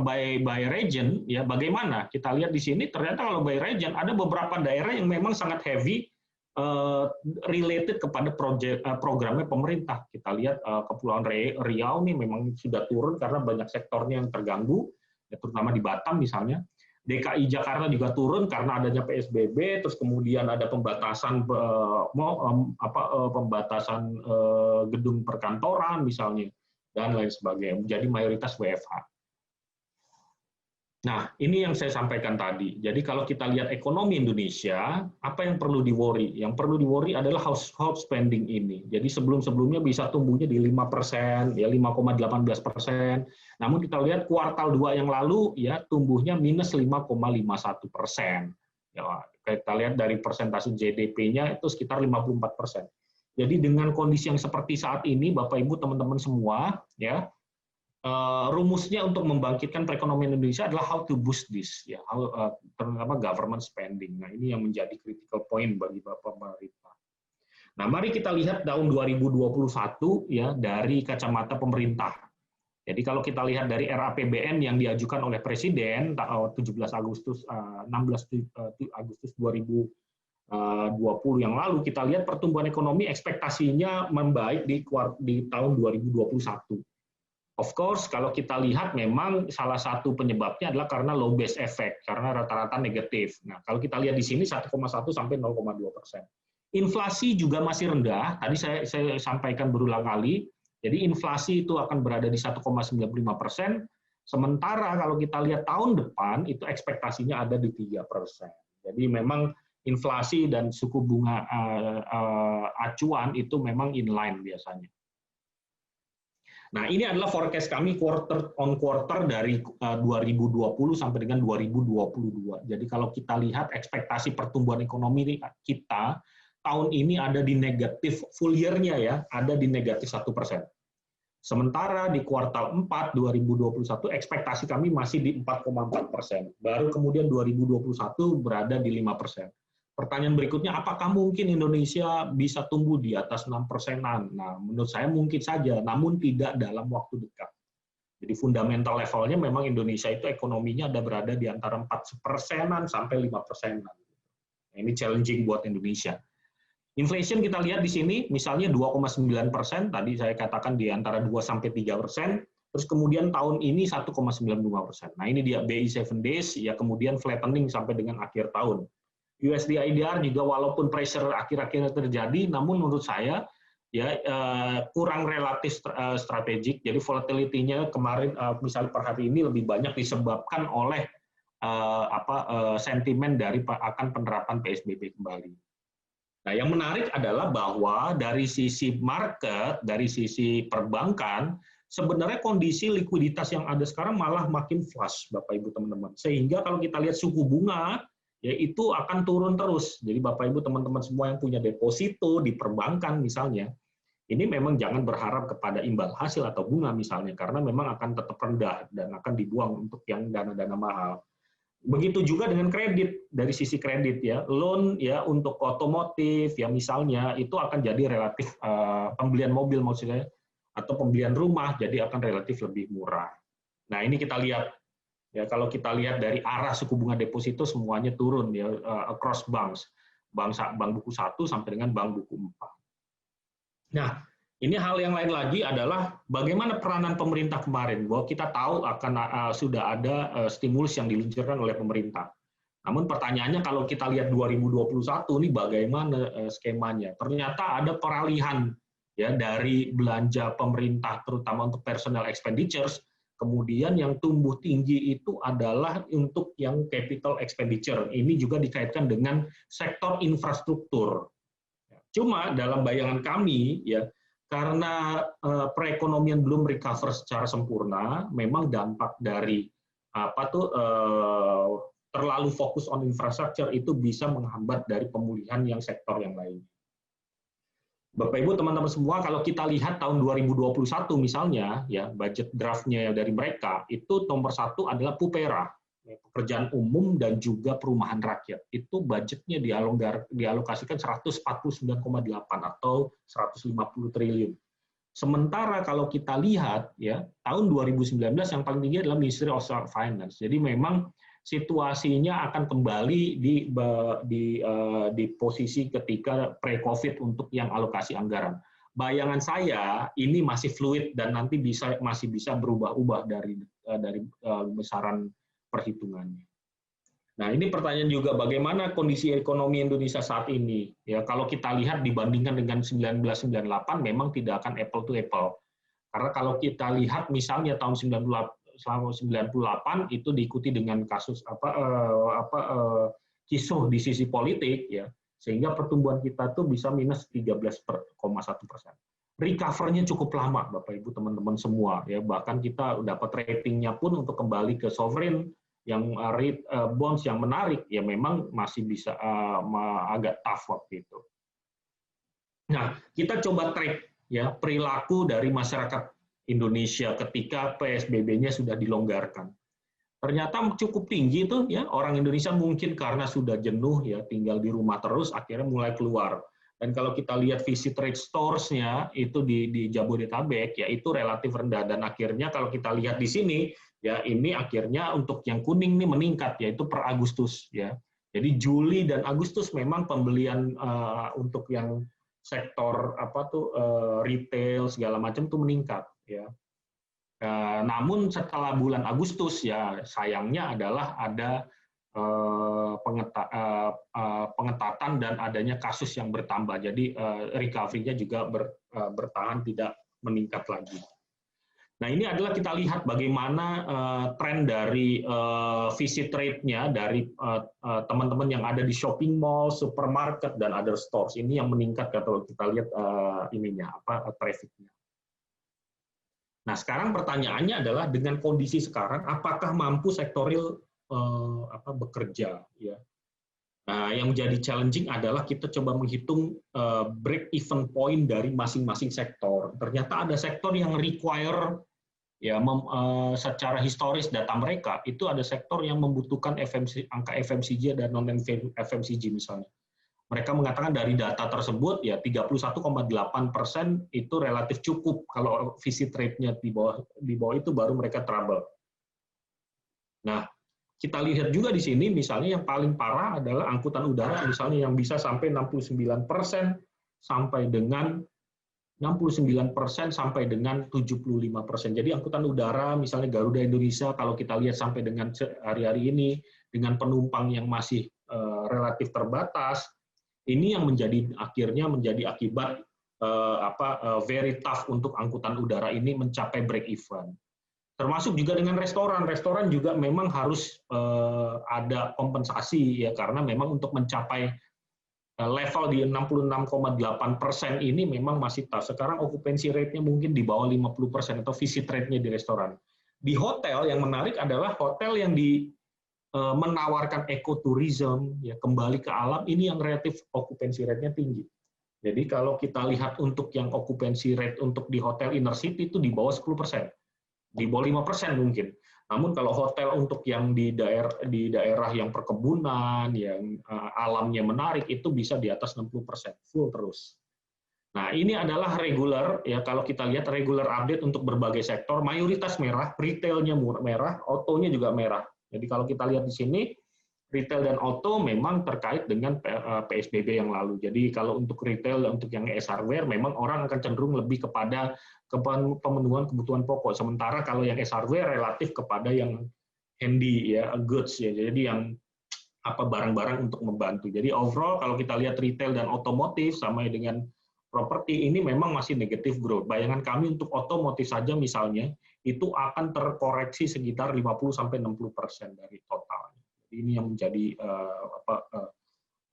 by region, ya bagaimana? Kita lihat di sini, ternyata kalau by region, ada beberapa daerah yang memang sangat heavy related kepada programnya pemerintah. Kita lihat Kepulauan Riau nih memang sudah turun karena banyak sektornya yang terganggu, ya, terutama di Batam misalnya. DKI Jakarta juga turun karena adanya PSBB, terus kemudian ada pembatasan gedung perkantoran misalnya, dan lain sebagainya, menjadi mayoritas WFH. Nah, ini yang saya sampaikan tadi. Jadi kalau kita lihat ekonomi Indonesia, apa yang perlu di-worry? Yang perlu di-worry adalah household spending ini. Jadi sebelum-sebelumnya bisa tumbuhnya di 5%, ya 5,18%. Namun kita lihat kuartal 2 yang lalu, ya tumbuhnya minus 5,51%. Ya, kita lihat dari persentase GDP-nya itu sekitar 54%. Jadi dengan kondisi yang seperti saat ini, Bapak Ibu, teman-teman semua, ya, rumusnya untuk membangkitkan perekonomian Indonesia adalah how to boost this, ya, terutama government spending. Nah, ini yang menjadi critical point bagi Bapak pemerintah. Nah, mari kita lihat tahun 2021 ya dari kacamata pemerintah. Jadi kalau kita lihat dari RAPBN yang diajukan oleh Presiden 16 Agustus 2020 yang lalu, kita lihat pertumbuhan ekonomi ekspektasinya membaik di tahun 2021. Of course, kalau kita lihat memang salah satu penyebabnya adalah karena low base effect, karena rata-rata negatif. Nah, kalau kita lihat di sini 1,1 sampai 0,2%. Inflasi juga masih rendah, tadi saya sampaikan berulang kali, jadi inflasi itu akan berada di 1,95%, sementara kalau kita lihat tahun depan, itu ekspektasinya ada di 3%. Jadi memang inflasi dan suku bunga acuan itu memang inline biasanya. Nah, ini adalah forecast kami quarter on quarter dari 2020 sampai dengan 2022. Jadi kalau kita lihat ekspektasi pertumbuhan ekonomi kita tahun ini ada di negatif full year-nya ya, ada di negatif 1%. Sementara di kuartal 4 2021 ekspektasi kami masih di 4,4%. Baru kemudian 2021 berada di 5%. Pertanyaan berikutnya, apakah mungkin Indonesia bisa tumbuh di atas 6%-an? Nah, menurut saya mungkin saja, namun tidak dalam waktu dekat. Jadi fundamental levelnya memang Indonesia itu ekonominya ada berada di antara 4%-an sampai 5%-an. Nah, ini challenging buat Indonesia. Inflation kita lihat di sini, misalnya 2,9%, tadi saya katakan di antara 2-3%, terus kemudian tahun ini 1,95%. Nah, ini dia BI 7 days, ya kemudian flattening sampai dengan akhir tahun. USD IDR juga walaupun pressure akhir-akhirnya terjadi, namun menurut saya ya kurang relatif strategik. Jadi volatility-nya kemarin misalnya per hari ini lebih banyak disebabkan oleh sentimen dari akan penerapan PSBB kembali. Nah, yang menarik adalah bahwa dari sisi market, dari sisi perbankan, sebenarnya kondisi likuiditas yang ada sekarang malah makin flush, Bapak Ibu teman-teman. Sehingga kalau kita lihat suku bunga ya itu akan turun terus. Jadi Bapak Ibu teman-teman semua yang punya deposito di perbankan misalnya, ini memang jangan berharap kepada imbal hasil atau bunga misalnya, karena memang akan tetap rendah dan akan dibuang untuk yang dana-dana mahal. Begitu juga dengan kredit, dari sisi kredit ya, loan ya untuk otomotif ya misalnya itu akan jadi relatif pembelian mobil maksudnya atau pembelian rumah jadi akan relatif lebih murah. Nah, ini kita lihat. Ya, kalau kita lihat dari arah suku bunga deposito semuanya turun ya across banks. Bank buku 1 sampai dengan bank buku 4. Nah, ini hal yang lain lagi adalah bagaimana peranan pemerintah kemarin, bahwa kita tahu akan sudah ada stimulus yang diluncurkan oleh pemerintah. Namun pertanyaannya kalau kita lihat 2021 ini bagaimana skemanya? Ternyata ada peralihan ya dari belanja pemerintah terutama untuk personal expenditures. Kemudian yang tumbuh tinggi itu adalah untuk yang capital expenditure. Ini juga dikaitkan dengan sektor infrastruktur. Cuma dalam bayangan kami, ya karena perekonomian belum recover secara sempurna, memang dampak dari terlalu fokus on infrastructure itu bisa menghambat dari pemulihan yang sektor yang lain. Bapak Ibu teman-teman semua, kalau kita lihat tahun 2021 misalnya, ya budget draftnya dari mereka itu nomor 1 adalah PUPERA, pekerjaan umum dan juga perumahan rakyat. Itu budgetnya dialokasikan 149,8 atau 150 triliun. Sementara kalau kita lihat ya tahun 2019 yang paling tinggi adalah Ministry of Finance. Jadi memang situasinya akan kembali di posisi ketika pre-COVID untuk yang alokasi anggaran. Bayangan saya ini masih fluid dan nanti masih bisa berubah-ubah dari besaran perhitungannya. Nah, ini pertanyaan juga bagaimana kondisi ekonomi Indonesia saat ini. Ya, kalau kita lihat dibandingkan dengan 1998 memang tidak akan apple to apple. Karena kalau kita lihat misalnya tahun 98 itu diikuti dengan kasus kisruh di sisi politik ya, sehingga pertumbuhan kita tuh bisa minus 13,1%. Recover-nya cukup lama, Bapak Ibu teman-teman semua ya, bahkan kita dapat ratingnya pun untuk kembali ke sovereign yang rate bonds yang menarik ya memang masih bisa agak tough waktu itu. Nah, kita coba track ya perilaku dari masyarakat Indonesia ketika PSBB-nya sudah dilonggarkan. Ternyata cukup tinggi tuh ya, orang Indonesia mungkin karena sudah jenuh ya tinggal di rumah terus akhirnya mulai keluar. Dan kalau kita lihat visit rate stores-nya itu di Jabodetabek ya itu relatif rendah, dan akhirnya kalau kita lihat di sini ya ini akhirnya untuk yang kuning nih meningkat yaitu per Agustus ya. Jadi Juli dan Agustus memang pembelian untuk yang sektor retail segala macam tuh meningkat ya. Namun setelah bulan Agustus ya sayangnya adalah ada pengetatan dan adanya kasus yang bertambah. Jadi recovery-nya juga bertahan tidak meningkat lagi. Nah, ini adalah kita lihat bagaimana tren dari visit rate-nya dari teman-teman yang ada di shopping mall, supermarket, dan other stores. Ini yang meningkat kalau kita lihat traffic-nya. Nah, sekarang pertanyaannya adalah dengan kondisi sekarang, apakah mampu sektor real bekerja? Ya. Nah, yang menjadi challenging adalah kita coba menghitung break-even point dari masing-masing sektor. Ternyata ada sektor yang require ya secara historis data mereka itu ada sektor yang membutuhkan angka FMCG dan non FMCG misalnya. Mereka mengatakan dari data tersebut ya 31,8% itu relatif cukup, kalau visit rate-nya di bawah itu baru mereka trouble. Nah, kita lihat juga di sini misalnya yang paling parah adalah angkutan udara misalnya yang bisa sampai 69% sampai dengan 69% sampai dengan 75%. Jadi angkutan udara misalnya Garuda Indonesia kalau kita lihat sampai dengan hari-hari ini dengan penumpang yang masih relatif terbatas, ini yang akhirnya menjadi akibat very tough untuk angkutan udara ini mencapai break even. Termasuk juga dengan restoran. Restoran juga memang harus ada kompensasi ya karena memang untuk mencapai level di 66,8% ini memang masih tough. Sekarang okupansi rate-nya mungkin di bawah 50% atau visit rate-nya di restoran. Di hotel yang menarik adalah hotel yang menawarkan ekoturism, ya kembali ke alam, ini yang relatif okupansi rate-nya tinggi. Jadi kalau kita lihat untuk yang okupansi rate untuk di hotel inner city itu di bawah 10%, di bawah 5% mungkin. Namun kalau hotel untuk yang di daerah yang perkebunan, yang alamnya menarik, itu bisa di atas 60%, full terus. Nah, ini adalah regular, ya kalau kita lihat regular update untuk berbagai sektor, mayoritas merah, retailnya merah, autonya juga merah. Jadi kalau kita lihat di sini, retail dan auto memang terkait dengan PSBB yang lalu. Jadi kalau untuk retail, untuk yang ES hardware, memang orang akan cenderung lebih kepada pemenuhan kebutuhan pokok. Sementara kalau yang ES hardware relatif kepada yang handy, ya goods, ya. Jadi yang barang-barang untuk membantu. Jadi overall kalau kita lihat retail dan otomotif sama dengan properti ini memang masih negatif growth. Bayangan kami untuk otomotif saja misalnya itu akan terkoreksi sekitar 50-60% dari total. Ini yang menjadi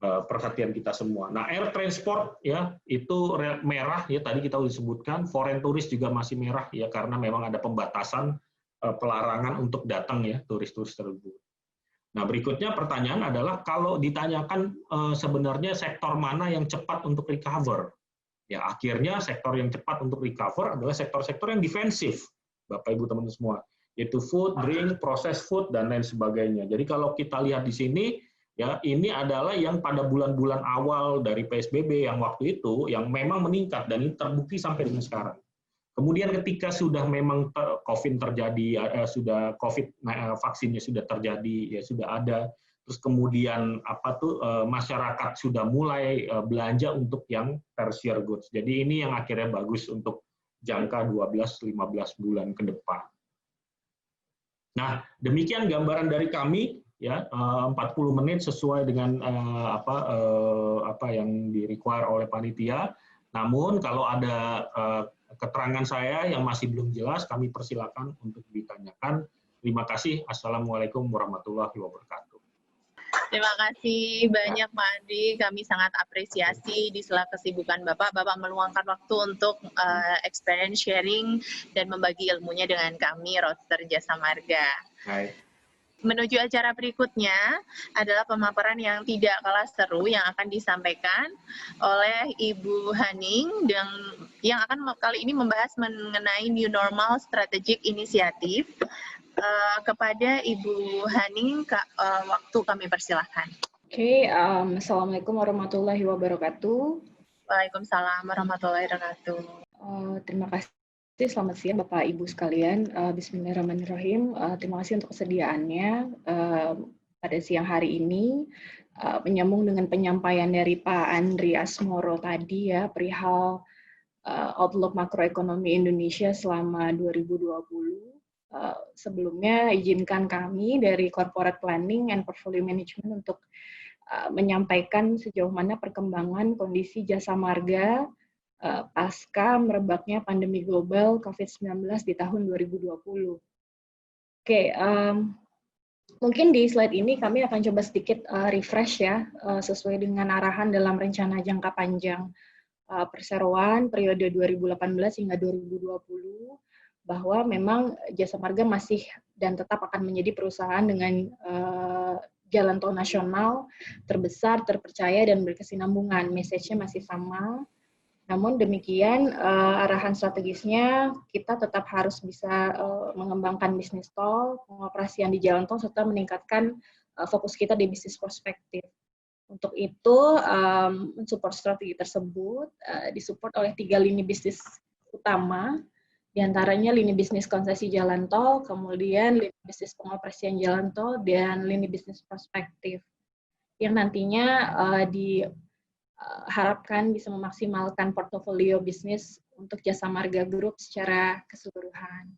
perhatian kita semua. Nah, air transport ya itu merah ya, tadi kita sudah sebutkan. Foreign tourist juga masih merah ya, karena memang ada pembatasan pelarangan untuk datang ya turis-turis tersebut. Nah, berikutnya pertanyaan adalah kalau ditanyakan sebenarnya sektor mana yang cepat untuk recover. Ya, akhirnya sektor yang cepat untuk recover adalah sektor-sektor yang defensif, Bapak Ibu teman-teman semua, yaitu food, drink, processed food dan lain sebagainya. Jadi kalau kita lihat di sini ya, ini adalah yang pada bulan-bulan awal dari PSBB yang waktu itu yang memang meningkat dan ini terbukti sampai dengan sekarang. Kemudian ketika sudah memang COVID terjadi, sudah COVID vaksinnya sudah terjadi, ya sudah ada, terus kemudian masyarakat sudah mulai belanja untuk yang tertiary goods. Jadi ini yang akhirnya bagus untuk jangka 12-15 bulan ke depan. Nah, demikian gambaran dari kami ya, 40 menit sesuai dengan apa yang di-require oleh panitia. Namun kalau ada keterangan saya yang masih belum jelas, kami persilakan untuk ditanyakan. Terima kasih. Assalamualaikum warahmatullahi wabarakatuh. Terima kasih banyak Pak Andi, kami sangat apresiasi di sela kesibukan Bapak meluangkan waktu untuk experience sharing dan membagi ilmunya dengan kami, Roadster Jasa Marga. Hai. Menuju acara berikutnya adalah pemaparan yang tidak kalah seru yang akan disampaikan oleh Ibu Haning yang akan kali ini membahas mengenai New Normal Strategic Initiative. Kepada Ibu Haning, waktu kami persilahkan. Oke, Assalamualaikum warahmatullahi wabarakatuh. Waalaikumsalam warahmatullahi wabarakatuh. Terima kasih. Selamat siang Bapak Ibu sekalian. Bismillahirrahmanirrahim. Terima kasih untuk kesediaannya pada siang hari ini. Menyambung dengan penyampaian dari Pak Andri Asmoro tadi ya, perihal outlook makroekonomi Indonesia selama 2020. Sebelumnya izinkan kami dari Corporate Planning and Portfolio Management untuk menyampaikan sejauh mana perkembangan kondisi jasa marga pasca merebaknya pandemi global COVID-19 di tahun 2020. Oke, mungkin di slide ini kami akan coba sedikit refresh ya, sesuai dengan arahan dalam rencana jangka panjang perseroan periode 2018 hingga 2020, bahwa memang jasa marga masih dan tetap akan menjadi perusahaan dengan jalan tol nasional terbesar, terpercaya, dan berkesinambungan. Message-nya masih sama. Namun demikian, arahan strategisnya kita tetap harus bisa mengembangkan bisnis tol, pengoperasian di jalan tol, serta meningkatkan fokus kita di bisnis prospektif. Untuk itu, mensupport strategi tersebut disupport oleh 3 lini bisnis utama, diantaranya lini bisnis konsesi jalan tol, kemudian lini bisnis pengoperasian jalan tol, dan lini bisnis prospektif, yang nantinya diharapkan bisa memaksimalkan portofolio bisnis untuk Jasa Marga Group secara keseluruhan.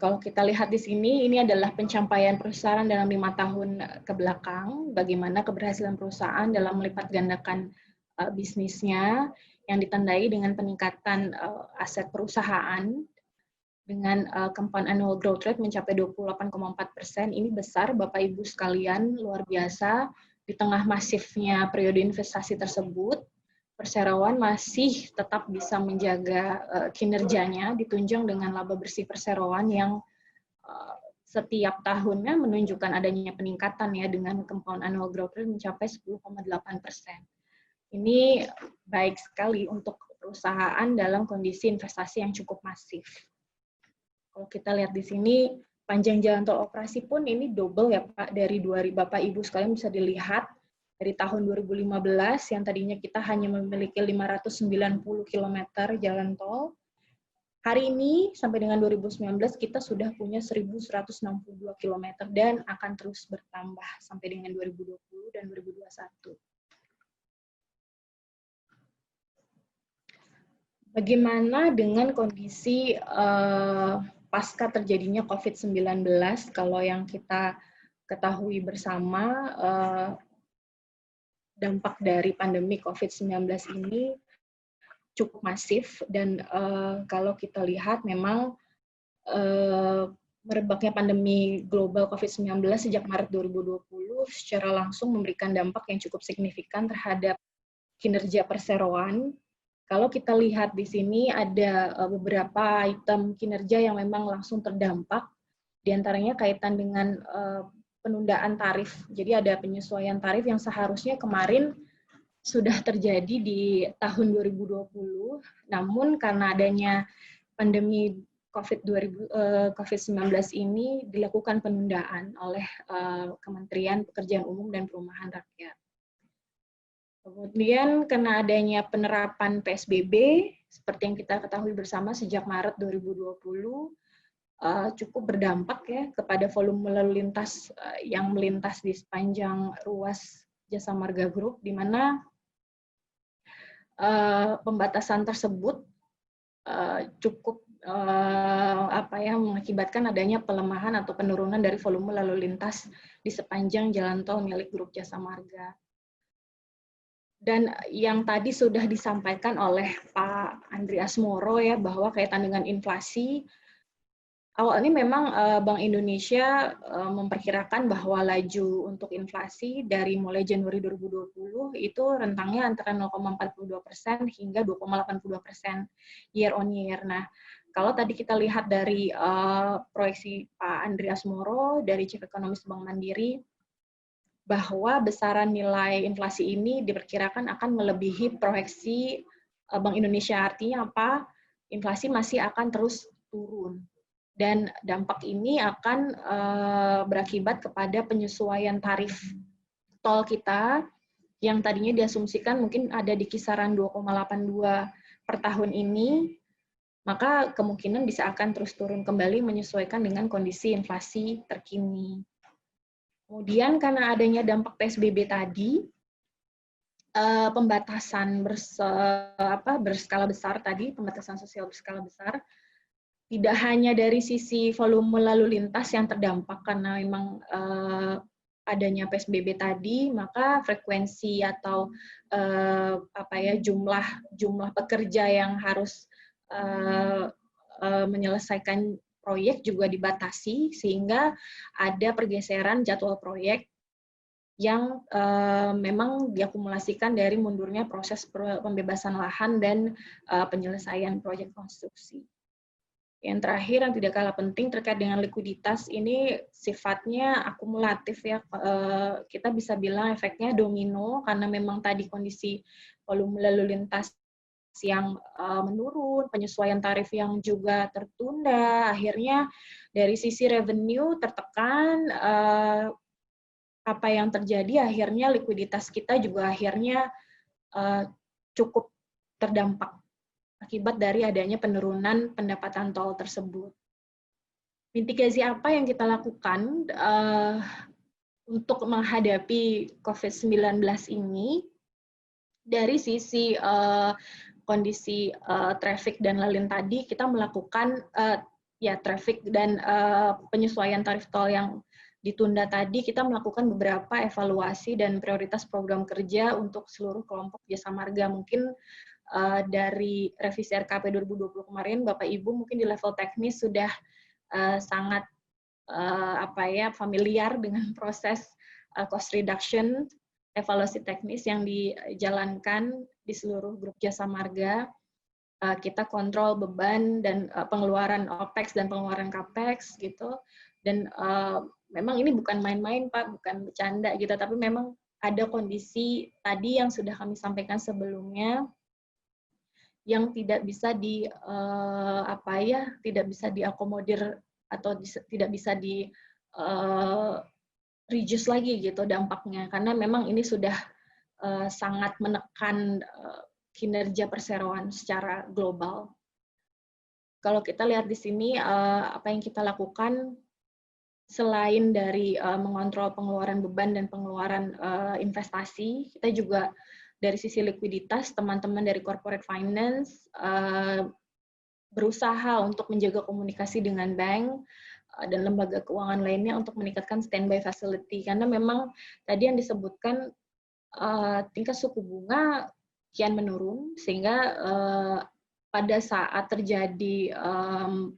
Kalau kita lihat di sini, ini adalah pencapaian perusahaan dalam 5 tahun ke belakang, bagaimana keberhasilan perusahaan dalam melipat gandakan bisnisnya, yang ditandai dengan peningkatan aset perusahaan dengan compound annual growth rate mencapai 28,4%. Ini besar, Bapak Ibu sekalian, luar biasa. Di tengah masifnya periode investasi tersebut, perseroan masih tetap bisa menjaga kinerjanya, ditunjang dengan laba bersih perseroan yang setiap tahunnya menunjukkan adanya peningkatan ya, dengan compound annual growth rate mencapai 10,8%. Ini baik sekali untuk perusahaan dalam kondisi investasi yang cukup masif. Kalau kita lihat di sini, panjang jalan tol operasi pun ini double ya Pak, dari Bapak Ibu sekalian bisa dilihat, dari tahun 2015 yang tadinya kita hanya memiliki 590 km jalan tol, hari ini sampai dengan 2019 kita sudah punya 1.162 km dan akan terus bertambah sampai dengan 2020 dan 2021. Bagaimana dengan kondisi pasca terjadinya COVID-19? Kalau yang kita ketahui bersama, dampak dari pandemi COVID-19 ini cukup masif, dan kalau kita lihat memang merebaknya pandemi global COVID-19 sejak Maret 2020 secara langsung memberikan dampak yang cukup signifikan terhadap kinerja perseroan. Kalau kita lihat di sini ada beberapa item kinerja yang memang langsung terdampak, diantaranya kaitan dengan penundaan tarif. Jadi ada penyesuaian tarif yang seharusnya kemarin sudah terjadi di tahun 2020, namun karena adanya pandemi COVID-19 ini dilakukan penundaan oleh Kementerian Pekerjaan Umum dan Perumahan Rakyat. Kemudian karena adanya penerapan PSBB, seperti yang kita ketahui bersama sejak Maret 2020, cukup berdampak ya kepada volume lalu lintas yang melintas di sepanjang ruas Jasa Marga Group, di mana pembatasan tersebut cukup mengakibatkan adanya pelemahan atau penurunan dari volume lalu lintas di sepanjang jalan tol milik Grup Jasa Marga. Dan yang tadi sudah disampaikan oleh Pak Andreas Moro ya, bahwa kaitan dengan inflasi, awalnya memang Bank Indonesia memperkirakan bahwa laju untuk inflasi dari mulai Januari 2020 itu rentangnya antara 0,42% hingga 2,82% year on year. Nah, kalau tadi kita lihat dari proyeksi Pak Andreas Moro dari Chief Economist Bank Mandiri, bahwa besaran nilai inflasi ini diperkirakan akan melebihi proyeksi Bank Indonesia. Artinya apa? Inflasi masih akan terus turun. Dan dampak ini akan berakibat kepada penyesuaian tarif tol kita yang tadinya diasumsikan mungkin ada di kisaran 2,82 per tahun ini, maka kemungkinan bisa akan terus turun kembali menyesuaikan dengan kondisi inflasi terkini. Kemudian karena adanya dampak PSBB tadi, pembatasan berskala besar tadi, pembatasan sosial berskala besar, tidak hanya dari sisi volume lalu lintas yang terdampak karena memang adanya PSBB tadi, maka frekuensi atau jumlah pekerja yang harus menyelesaikan proyek juga dibatasi, sehingga ada pergeseran jadwal proyek yang memang diakumulasikan dari mundurnya proses pembebasan lahan dan penyelesaian proyek konstruksi. Yang terakhir yang tidak kalah penting terkait dengan likuiditas, ini sifatnya akumulatif ya, kita bisa bilang efeknya domino karena memang tadi kondisi volume lalu lintas yang menurun, penyesuaian tarif yang juga tertunda, akhirnya dari sisi revenue tertekan, apa yang terjadi akhirnya likuiditas kita juga akhirnya cukup terdampak akibat dari adanya penurunan pendapatan tol tersebut. Mitigasi apa yang kita lakukan untuk menghadapi COVID-19 ini? Dari sisi kondisi traffic dan lalu lintas tadi, kita melakukan traffic dan penyesuaian tarif tol yang ditunda tadi, kita melakukan beberapa evaluasi dan prioritas program kerja untuk seluruh kelompok jasa marga. Mungkin dari revisi RKP 2020 kemarin, Bapak Ibu mungkin di level teknis sudah sangat familiar dengan proses cost reduction, evaluasi teknis yang dijalankan di seluruh grup jasa marga. Kita kontrol beban dan pengeluaran OPEX dan pengeluaran CAPEX gitu. Dan memang ini bukan main-main Pak, bukan bercanda gitu, tapi memang ada kondisi tadi yang sudah kami sampaikan sebelumnya yang tidak bisa tidak bisa diakomodir atau tidak bisa di reduce lagi gitu dampaknya, karena memang ini sudah sangat menekan kinerja perseroan secara global. Kalau kita lihat di sini apa yang kita lakukan selain dari mengontrol pengeluaran beban dan pengeluaran investasi, kita juga dari sisi likuiditas, teman-teman dari corporate finance berusaha untuk menjaga komunikasi dengan bank dan lembaga keuangan lainnya untuk meningkatkan standby facility, karena memang tadi yang disebutkan tingkat suku bunga kian menurun, sehingga pada saat terjadi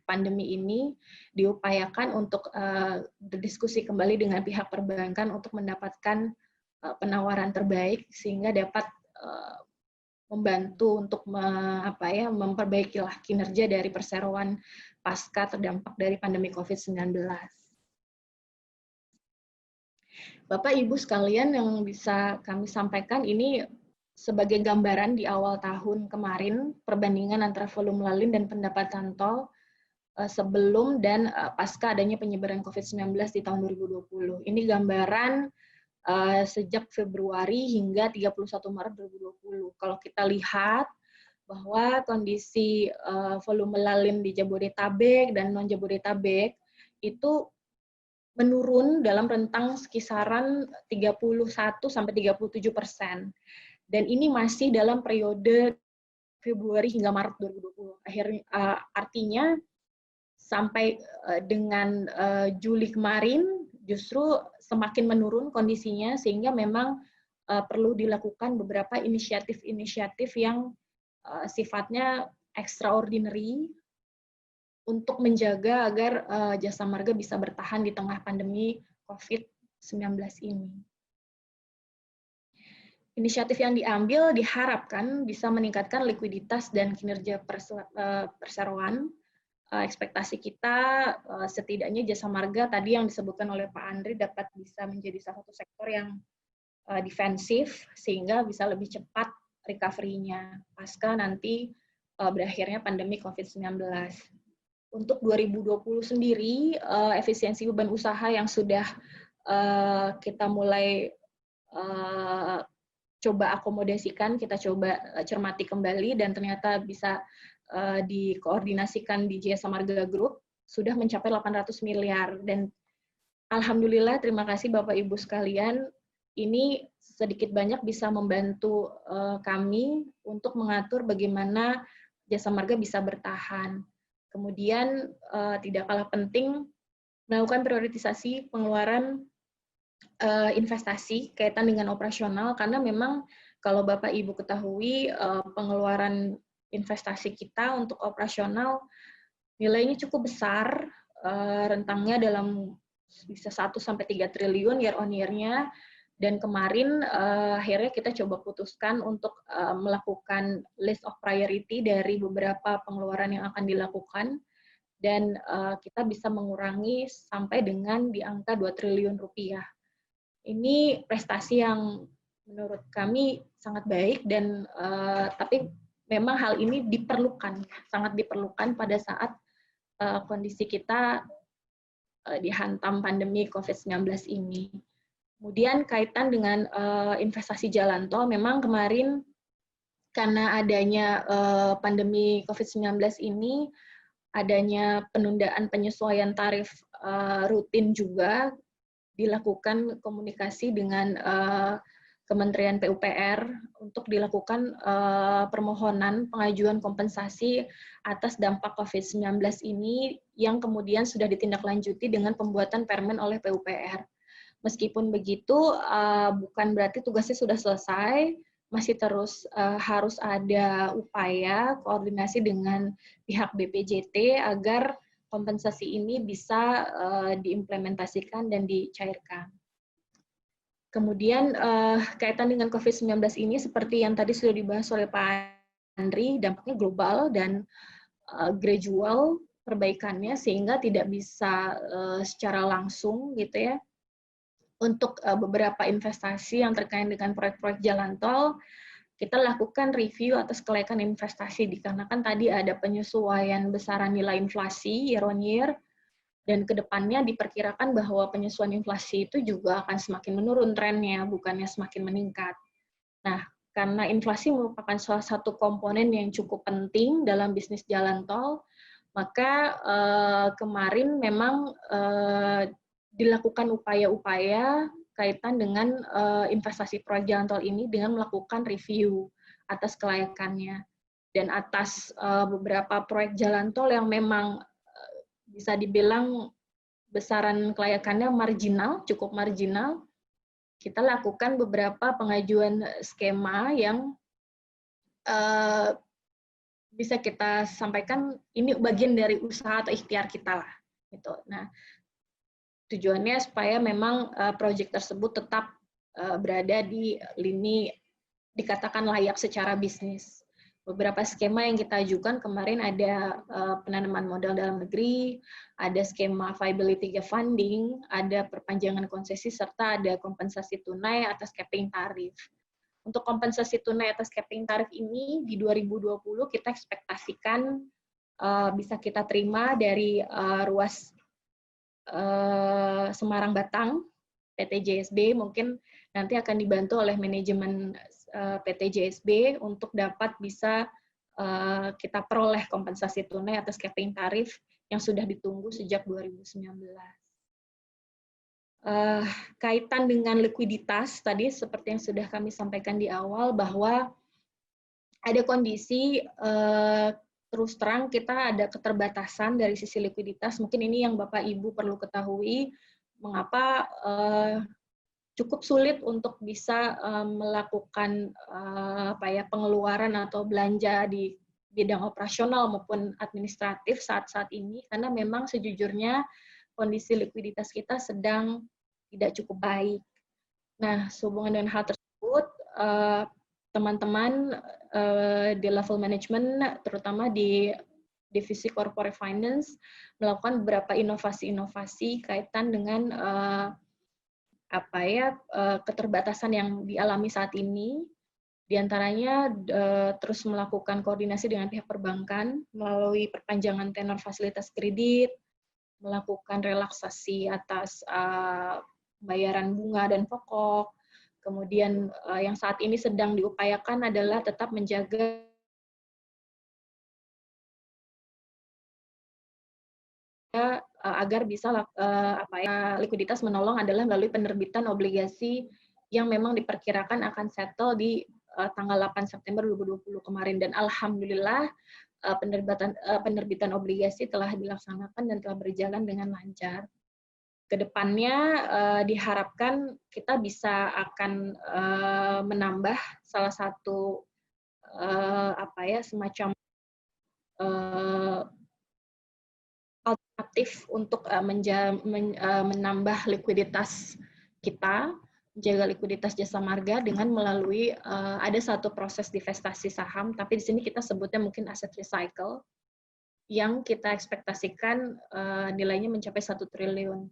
pandemi ini diupayakan untuk berdiskusi kembali dengan pihak perbankan untuk mendapatkan penawaran terbaik sehingga dapat membantu untuk memperbaikilah kinerja dari perseroan pasca terdampak dari pandemi COVID-19. Bapak Ibu sekalian, yang bisa kami sampaikan ini sebagai gambaran di awal tahun kemarin, perbandingan antara volume lalin dan pendapatan tol sebelum dan pasca adanya penyebaran COVID-19 di tahun 2020. Ini gambaran sejak Februari hingga 31 Maret 2020. Kalau kita lihat bahwa kondisi volume lalin di Jabodetabek dan non-Jabodetabek itu menurun dalam rentang kisaran 31-37%. Dan ini masih dalam periode Februari hingga Maret 2020. Artinya sampai dengan Juli kemarin justru semakin menurun kondisinya, sehingga memang perlu dilakukan beberapa inisiatif-inisiatif yang sifatnya extraordinary untuk menjaga agar Jasa Marga bisa bertahan di tengah pandemi COVID-19 ini. Inisiatif yang diambil diharapkan bisa meningkatkan likuiditas dan kinerja perseroan. Ekspektasi kita setidaknya Jasa Marga tadi yang disebutkan oleh Pak Andri dapat bisa menjadi salah satu sektor yang defensif sehingga bisa lebih cepat recovery-nya pasca nanti berakhirnya pandemi COVID-19. Untuk 2020 sendiri, efisiensi beban usaha yang sudah kita mulai coba akomodasikan, kita coba cermati kembali, dan ternyata bisa dikoordinasikan di Jasa Marga Group, sudah mencapai 800 miliar. Dan alhamdulillah, terima kasih Bapak Ibu sekalian, ini sedikit banyak bisa membantu kami untuk mengatur bagaimana Jasa Marga bisa bertahan. Kemudian tidak kalah penting melakukan prioritisasi pengeluaran investasi kaitan dengan operasional, karena memang kalau Bapak Ibu ketahui pengeluaran investasi kita untuk operasional nilainya cukup besar, rentangnya dalam bisa 1-3 triliun year on year-nya. Dan kemarin akhirnya kita coba putuskan untuk melakukan list of priority dari beberapa pengeluaran yang akan dilakukan, dan kita bisa mengurangi sampai dengan di angka 2 triliun rupiah. Ini prestasi yang menurut kami sangat baik, dan tapi memang hal ini diperlukan, sangat diperlukan pada saat kondisi kita dihantam pandemi COVID-19 ini. Kemudian kaitan dengan investasi jalan tol, memang kemarin karena adanya pandemi COVID-19 ini, adanya penundaan penyesuaian tarif rutin juga dilakukan komunikasi dengan Kementerian PUPR untuk dilakukan permohonan pengajuan kompensasi atas dampak COVID-19 ini, yang kemudian sudah ditindaklanjuti dengan pembuatan permen oleh PUPR. Meskipun begitu, bukan berarti tugasnya sudah selesai, masih terus harus ada upaya koordinasi dengan pihak BPJT agar kompensasi ini bisa diimplementasikan dan dicairkan. Kemudian kaitan dengan COVID-19 ini, seperti yang tadi sudah dibahas oleh Pak Andri, dampaknya global dan gradual perbaikannya, sehingga tidak bisa secara langsung gitu ya. Untuk beberapa investasi yang terkait dengan proyek-proyek jalan tol, kita lakukan review atas kelaikan investasi, dikarenakan tadi ada penyesuaian besaran nilai inflasi year on year, dan kedepannya diperkirakan bahwa penyesuaian inflasi itu juga akan semakin menurun trennya, bukannya semakin meningkat. Nah, karena inflasi merupakan salah satu komponen yang cukup penting dalam bisnis jalan tol, maka kemarin memang dilakukan upaya-upaya kaitan dengan investasi proyek jalan tol ini dengan melakukan review atas kelayakannya. Dan atas beberapa proyek jalan tol yang memang bisa dibilang besaran kelayakannya marginal, cukup marginal, kita lakukan beberapa pengajuan skema yang bisa kita sampaikan ini bagian dari usaha atau ikhtiar kita lah gitu. Nah, tujuannya supaya memang proyek tersebut tetap berada di lini dikatakan layak secara bisnis. Beberapa skema yang kita ajukan kemarin ada penanaman modal dalam negeri, ada skema viability funding, ada perpanjangan konsesi, serta ada kompensasi tunai atas capping tarif. Untuk kompensasi tunai atas capping tarif ini di 2020 kita ekspektasikan bisa kita terima dari ruas Semarang Batang, PT JSB, mungkin nanti akan dibantu oleh manajemen PT JSB untuk dapat bisa kita peroleh kompensasi tunai atas capping tarif yang sudah ditunggu sejak 2019. Kaitan dengan likuiditas, tadi seperti yang sudah kami sampaikan di awal, bahwa ada kondisi terus terang kita ada keterbatasan dari sisi likuiditas. Mungkin ini yang Bapak Ibu perlu ketahui, mengapa cukup sulit untuk bisa melakukan pengeluaran atau belanja di bidang operasional maupun administratif saat-saat ini, karena memang sejujurnya kondisi likuiditas kita sedang tidak cukup baik. Nah, sehubungan dengan hal tersebut, teman-teman di level manajemen, terutama di divisi corporate finance, melakukan beberapa inovasi-inovasi kaitan dengan keterbatasan yang dialami saat ini. Di antaranya terus melakukan koordinasi dengan pihak perbankan melalui perpanjangan tenor fasilitas kredit, melakukan relaksasi atas bayaran bunga dan pokok. Kemudian yang saat ini sedang diupayakan adalah tetap menjaga agar bisa likuiditas menolong adalah melalui penerbitan obligasi yang memang diperkirakan akan settle di tanggal 8 September 2020 kemarin, dan alhamdulillah penerbitan obligasi telah dilaksanakan dan telah berjalan dengan lancar. Kedepannya diharapkan kita bisa akan menambah salah satu semacam alternatif untuk menambah likuiditas kita, menjaga likuiditas jasa marga dengan melalui ada satu proses divestasi saham, tapi di sini kita sebutnya mungkin aset recycle, yang kita ekspektasikan nilainya mencapai 1 triliun.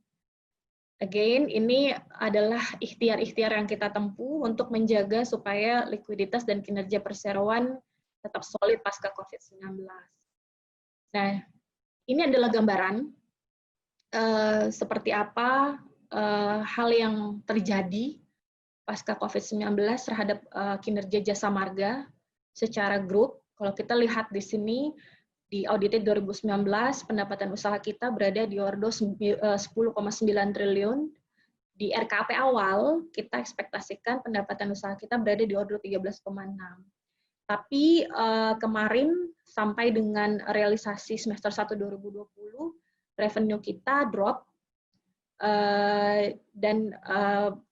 Again, ini adalah ikhtiar-ikhtiar yang kita tempuh untuk menjaga supaya likuiditas dan kinerja perseroan tetap solid pasca COVID-19. Nah, ini adalah gambaran seperti apa hal yang terjadi pasca COVID-19 terhadap kinerja jasa marga secara grup. Kalau kita lihat di sini, di audited 2019, pendapatan usaha kita berada di ordo 10,9 triliun. Di RKP awal, kita ekspektasikan pendapatan usaha kita berada di ordo 13,6. Tapi kemarin sampai dengan realisasi semester 1 2020, revenue kita drop, dan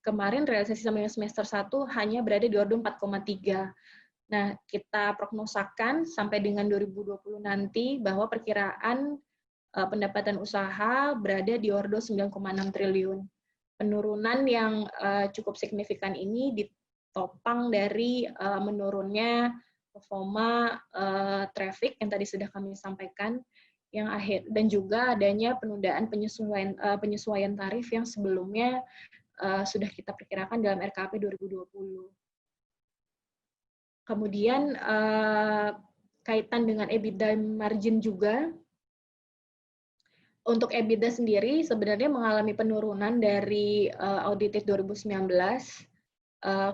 kemarin realisasi sampai semester 1 hanya berada di ordo 4,3. Nah, kita prognosakan sampai dengan 2020 nanti bahwa perkiraan pendapatan usaha berada di ordo 9,6 triliun. Penurunan yang cukup signifikan ini ditopang dari menurunnya performa traffic yang tadi sudah kami sampaikan, yang dan juga adanya penundaan penyesuaian tarif yang sebelumnya sudah kita perkirakan dalam RKP 2020. Kemudian kaitan dengan EBITDA margin juga, untuk EBITDA sendiri sebenarnya mengalami penurunan dari audited 2019.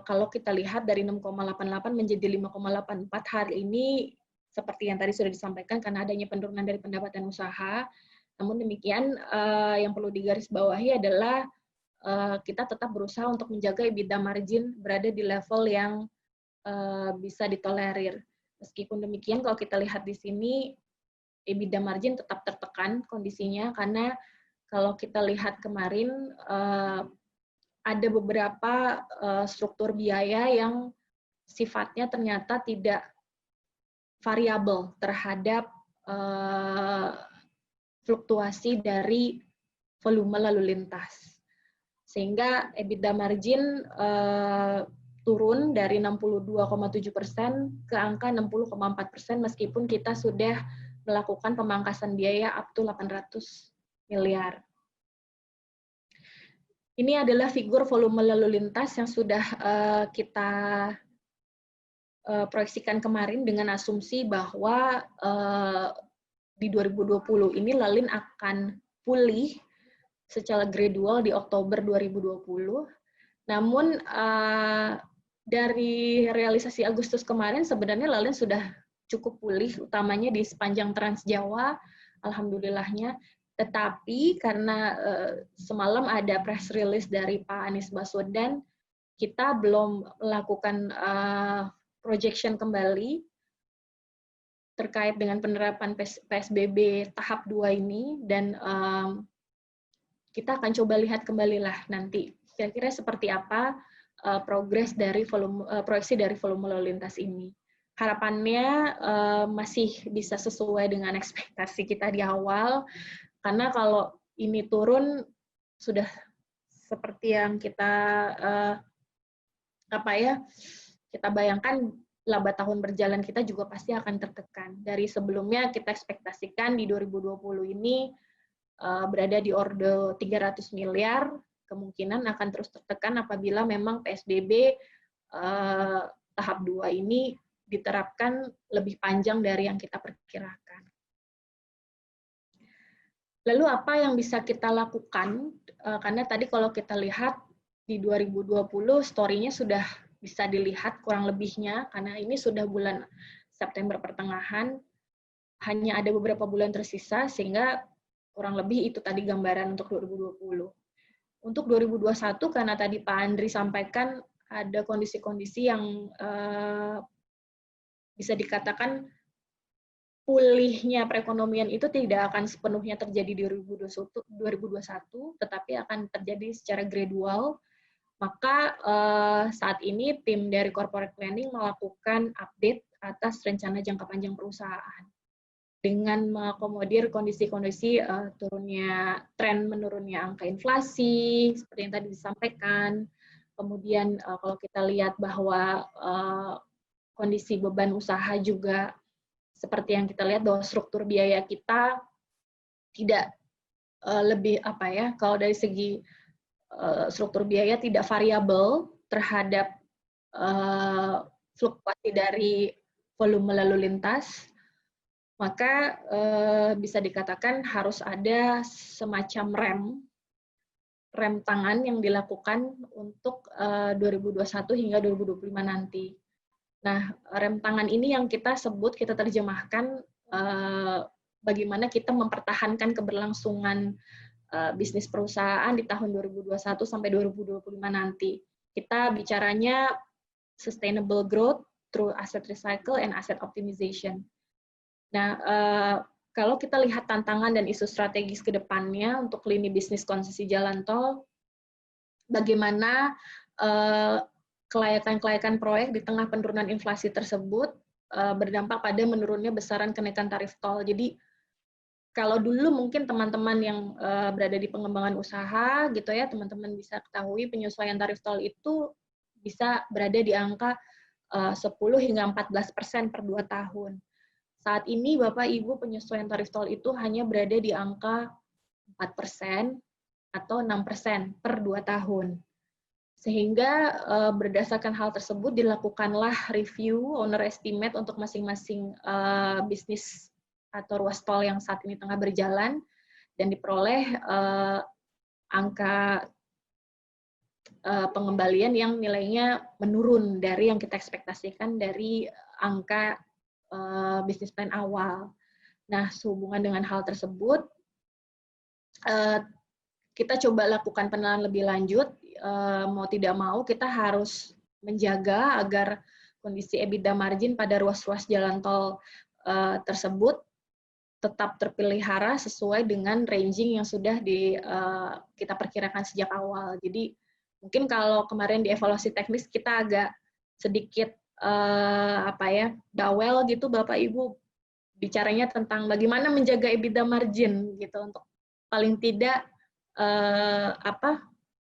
Kalau kita lihat dari 6,88 menjadi 5,84 hari ini, seperti yang tadi sudah disampaikan karena adanya penurunan dari pendapatan usaha. Namun demikian, yang perlu digarisbawahi adalah kita tetap berusaha untuk menjaga EBITDA margin berada di level yang bisa ditolerir. Meskipun demikian, kalau kita lihat di sini, EBITDA margin tetap tertekan kondisinya, karena kalau kita lihat kemarin, ada beberapa struktur biaya yang sifatnya ternyata tidak variabel terhadap fluktuasi dari volume lalu lintas. Sehingga EBITDA margin turun dari 62,7% ke angka 60,4% meskipun kita sudah melakukan pemangkasan biaya up to 800 miliar. Ini adalah figur volume lalu lintas yang sudah kita proyeksikan kemarin dengan asumsi bahwa di 2020 ini lalin akan pulih secara gradual di Oktober 2020. Namun dari realisasi Agustus kemarin sebenarnya lalin sudah cukup pulih, utamanya di sepanjang Trans Jawa, alhamdulillahnya. Tetapi karena semalam ada press release dari Pak Anies Baswedan, kita belum melakukan projection kembali terkait dengan penerapan PSBB tahap 2 ini, dan kita akan coba lihat kembali lah nanti kira-kira seperti apa progres dari proyeksi dari volume lalu lintas ini. Harapannya masih bisa sesuai dengan ekspektasi kita di awal, karena kalau ini turun sudah seperti yang kita kita bayangkan, laba tahun berjalan kita juga pasti akan tertekan. Dari sebelumnya kita ekspektasikan di 2020 ini berada di orde 300 miliar, kemungkinan akan terus tertekan apabila memang PSBB tahap 2 ini diterapkan lebih panjang dari yang kita perkirakan. Lalu apa yang bisa kita lakukan? Karena tadi kalau kita lihat di 2020 story-nya sudah bisa dilihat kurang lebihnya, karena ini sudah bulan September pertengahan, hanya ada beberapa bulan tersisa, sehingga kurang lebih itu tadi gambaran untuk 2020. Untuk 2021, karena tadi Pak Andri sampaikan ada kondisi-kondisi yang bisa dikatakan pulihnya perekonomian itu tidak akan sepenuhnya terjadi di 2021, tetapi akan terjadi secara gradual. Maka saat ini tim dari corporate planning melakukan update atas rencana jangka panjang perusahaan dengan mengakomodir kondisi-kondisi turunnya tren menurunnya angka inflasi seperti yang tadi disampaikan. Kemudian kalau kita lihat bahwa kondisi beban usaha juga seperti yang kita lihat bahwa struktur biaya kita tidak lebih kalau dari segi struktur biaya tidak variabel terhadap fluktuasi dari volume lalu lintas, maka bisa dikatakan harus ada semacam rem tangan yang dilakukan untuk 2021 hingga 2025 nanti. Nah, rem tangan ini yang kita sebut, kita terjemahkan bagaimana kita mempertahankan keberlangsungan bisnis perusahaan di tahun 2021 sampai 2025 nanti. Kita bicaranya sustainable growth through asset recycle and asset optimization. Nah, kalau kita lihat tantangan dan isu strategis ke depannya untuk lini bisnis konsesi jalan tol, bagaimana kelayakan proyek di tengah penurunan inflasi tersebut berdampak pada menurunnya besaran kenaikan tarif tol. Jadi, kalau dulu mungkin teman-teman yang berada di pengembangan usaha gitu ya, teman-teman bisa ketahui penyesuaian tarif tol itu bisa berada di angka 10 hingga 14% per 2 tahun. Saat ini Bapak Ibu penyesuaian tarif tol itu hanya berada di angka 4% atau 6% per 2 tahun. Sehingga berdasarkan hal tersebut dilakukanlah review owner estimate untuk masing-masing bisnis atau ruas tol yang saat ini tengah berjalan, dan diperoleh angka pengembalian yang nilainya menurun dari yang kita ekspektasikan dari angka bisnis plan awal. Nah, sehubungan dengan hal tersebut, kita coba lakukan penilaian lebih lanjut, mau tidak mau kita harus menjaga agar kondisi EBITDA margin pada ruas-ruas jalan tol tersebut tetap terpelihara sesuai dengan ranging yang sudah kita perkirakan sejak awal. Jadi mungkin kalau kemarin di evaluasi teknis kita agak sedikit bawel gitu Bapak Ibu, bicaranya tentang bagaimana menjaga EBITDA margin gitu untuk paling tidak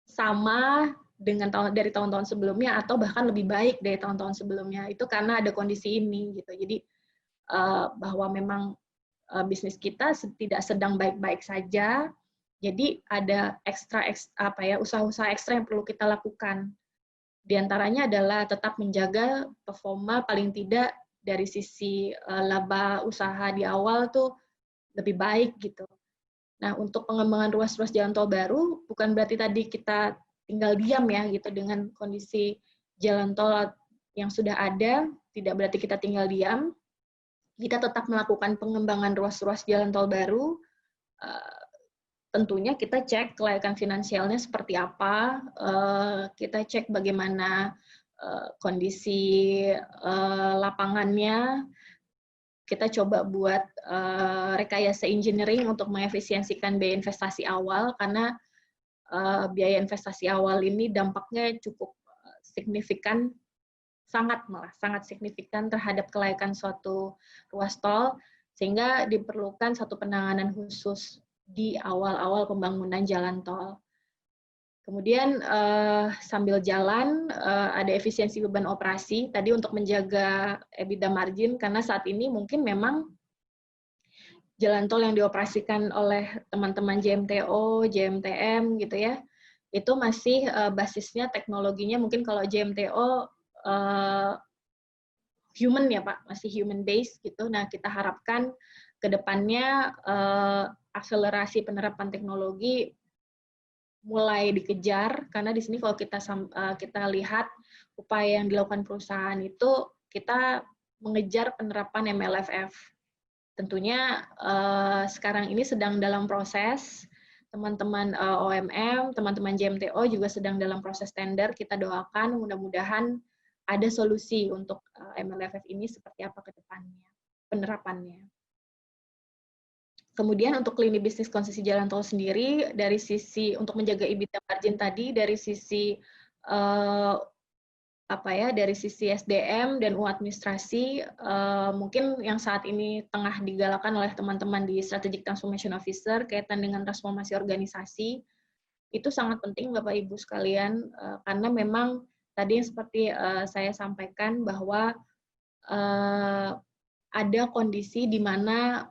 sama dengan dari tahun-tahun sebelumnya atau bahkan lebih baik dari tahun-tahun sebelumnya. Itu karena ada kondisi ini gitu. Jadi bahwa memang bisnis kita tidak sedang baik-baik saja. Jadi ada usaha-usaha ekstra yang perlu kita lakukan. Di antaranya adalah tetap menjaga performa paling tidak dari sisi laba usaha di awal tuh lebih baik gitu. Nah, untuk pengembangan ruas-ruas jalan tol baru, bukan berarti tadi kita tinggal diam ya gitu dengan kondisi jalan tol yang sudah ada, tidak berarti kita tinggal diam. Kita tetap melakukan pengembangan ruas-ruas jalan tol baru. Tentunya kita cek kelayakan finansialnya seperti apa, kita cek bagaimana kondisi lapangannya, kita coba buat rekayasa engineering untuk mengefisiensikan biaya investasi awal, karena biaya investasi awal ini dampaknya cukup signifikan, sangat signifikan terhadap kelayakan suatu ruas tol, sehingga diperlukan satu penanganan khusus di awal-awal pembangunan jalan tol. Kemudian sambil jalan ada efisiensi beban operasi tadi untuk menjaga EBITDA margin, karena saat ini mungkin memang jalan tol yang dioperasikan oleh teman-teman JMTO, JMTM gitu ya, itu masih basisnya teknologinya mungkin kalau JMTO human ya Pak, masih human based gitu. Nah, kita harapkan ke depannya akselerasi penerapan teknologi mulai dikejar, karena di sini kalau kita lihat upaya yang dilakukan perusahaan itu kita mengejar penerapan MLFF. Tentunya sekarang ini sedang dalam proses, teman-teman OMM, teman-teman JMTO juga sedang dalam proses tender. Kita doakan mudah-mudahan ada solusi untuk MLFF ini seperti apa ke depannya, penerapannya. Kemudian untuk lini bisnis konsesi jalan tol sendiri, dari sisi untuk menjaga EBITDA margin tadi, dari sisi dari sisi SDM dan administrasi, mungkin yang saat ini tengah digalakan oleh teman-teman di Strategic Transformation Officer kaitan dengan transformasi organisasi, itu sangat penting Bapak Ibu sekalian, karena memang tadi yang seperti saya sampaikan bahwa ada kondisi di mana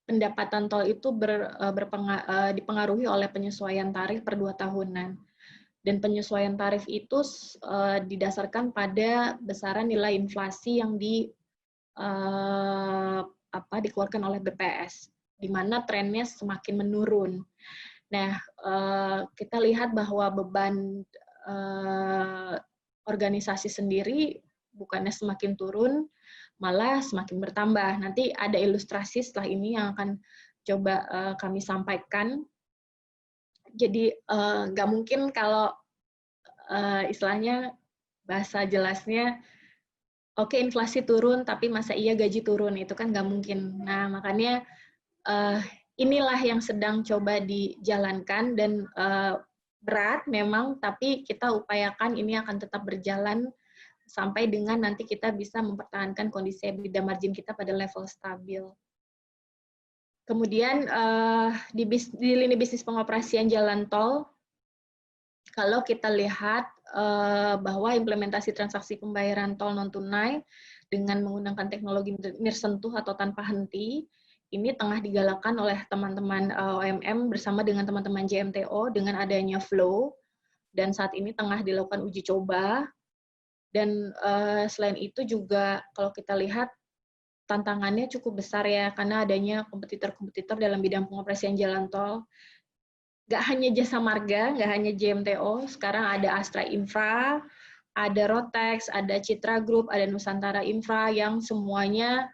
pendapatan tol itu dipengaruhi oleh penyesuaian tarif per 2 tahunan. Dan penyesuaian tarif itu didasarkan pada besaran nilai inflasi yang dikeluarkan oleh BPS, di mana trennya semakin menurun. Nah, kita lihat bahwa beban organisasi sendiri bukannya semakin turun, malah semakin bertambah. Nanti ada ilustrasi setelah ini yang akan coba kami sampaikan. Jadi nggak mungkin kalau istilahnya bahasa jelasnya, oke, inflasi turun tapi masa iya gaji turun, itu kan nggak mungkin. Nah makanya inilah yang sedang coba dijalankan, dan berat memang, tapi kita upayakan ini akan tetap berjalan sampai dengan nanti kita bisa mempertahankan kondisi EBITDA margin kita pada level stabil. Kemudian di lini bisnis pengoperasian jalan tol, kalau kita lihat bahwa implementasi transaksi pembayaran tol non-tunai dengan menggunakan teknologi nirsentuh atau tanpa henti, ini tengah digalakan oleh teman-teman OMM bersama dengan teman-teman JMTO dengan adanya Flow, dan saat ini tengah dilakukan uji coba. Dan selain itu juga kalau kita lihat tantangannya cukup besar ya, karena adanya kompetitor-kompetitor dalam bidang pengoperasian jalan tol. Nggak hanya Jasa Marga, nggak hanya JMTO, sekarang ada Astra Infra, ada Rotex, ada Citra Group, ada Nusantara Infra, yang semuanya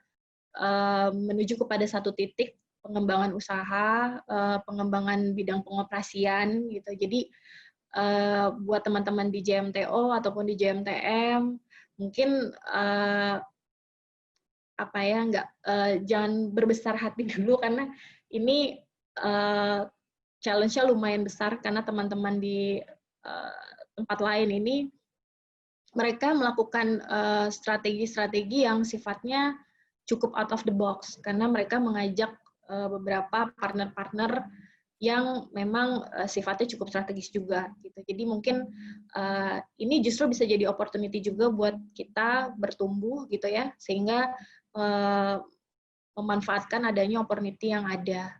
menuju kepada satu titik pengembangan usaha, pengembangan bidang pengoperasian gitu. Jadi buat teman-teman di JMTO ataupun di JMTM, mungkin jangan berbesar hati dulu, karena ini challenge-nya lumayan besar, karena teman-teman di tempat lain ini mereka melakukan strategi-strategi yang sifatnya cukup out of the box, karena mereka mengajak beberapa partner-partner yang memang sifatnya cukup strategis juga gitu. Jadi mungkin ini justru bisa jadi opportunity juga buat kita bertumbuh gitu ya, sehingga memanfaatkan adanya opportunity yang ada.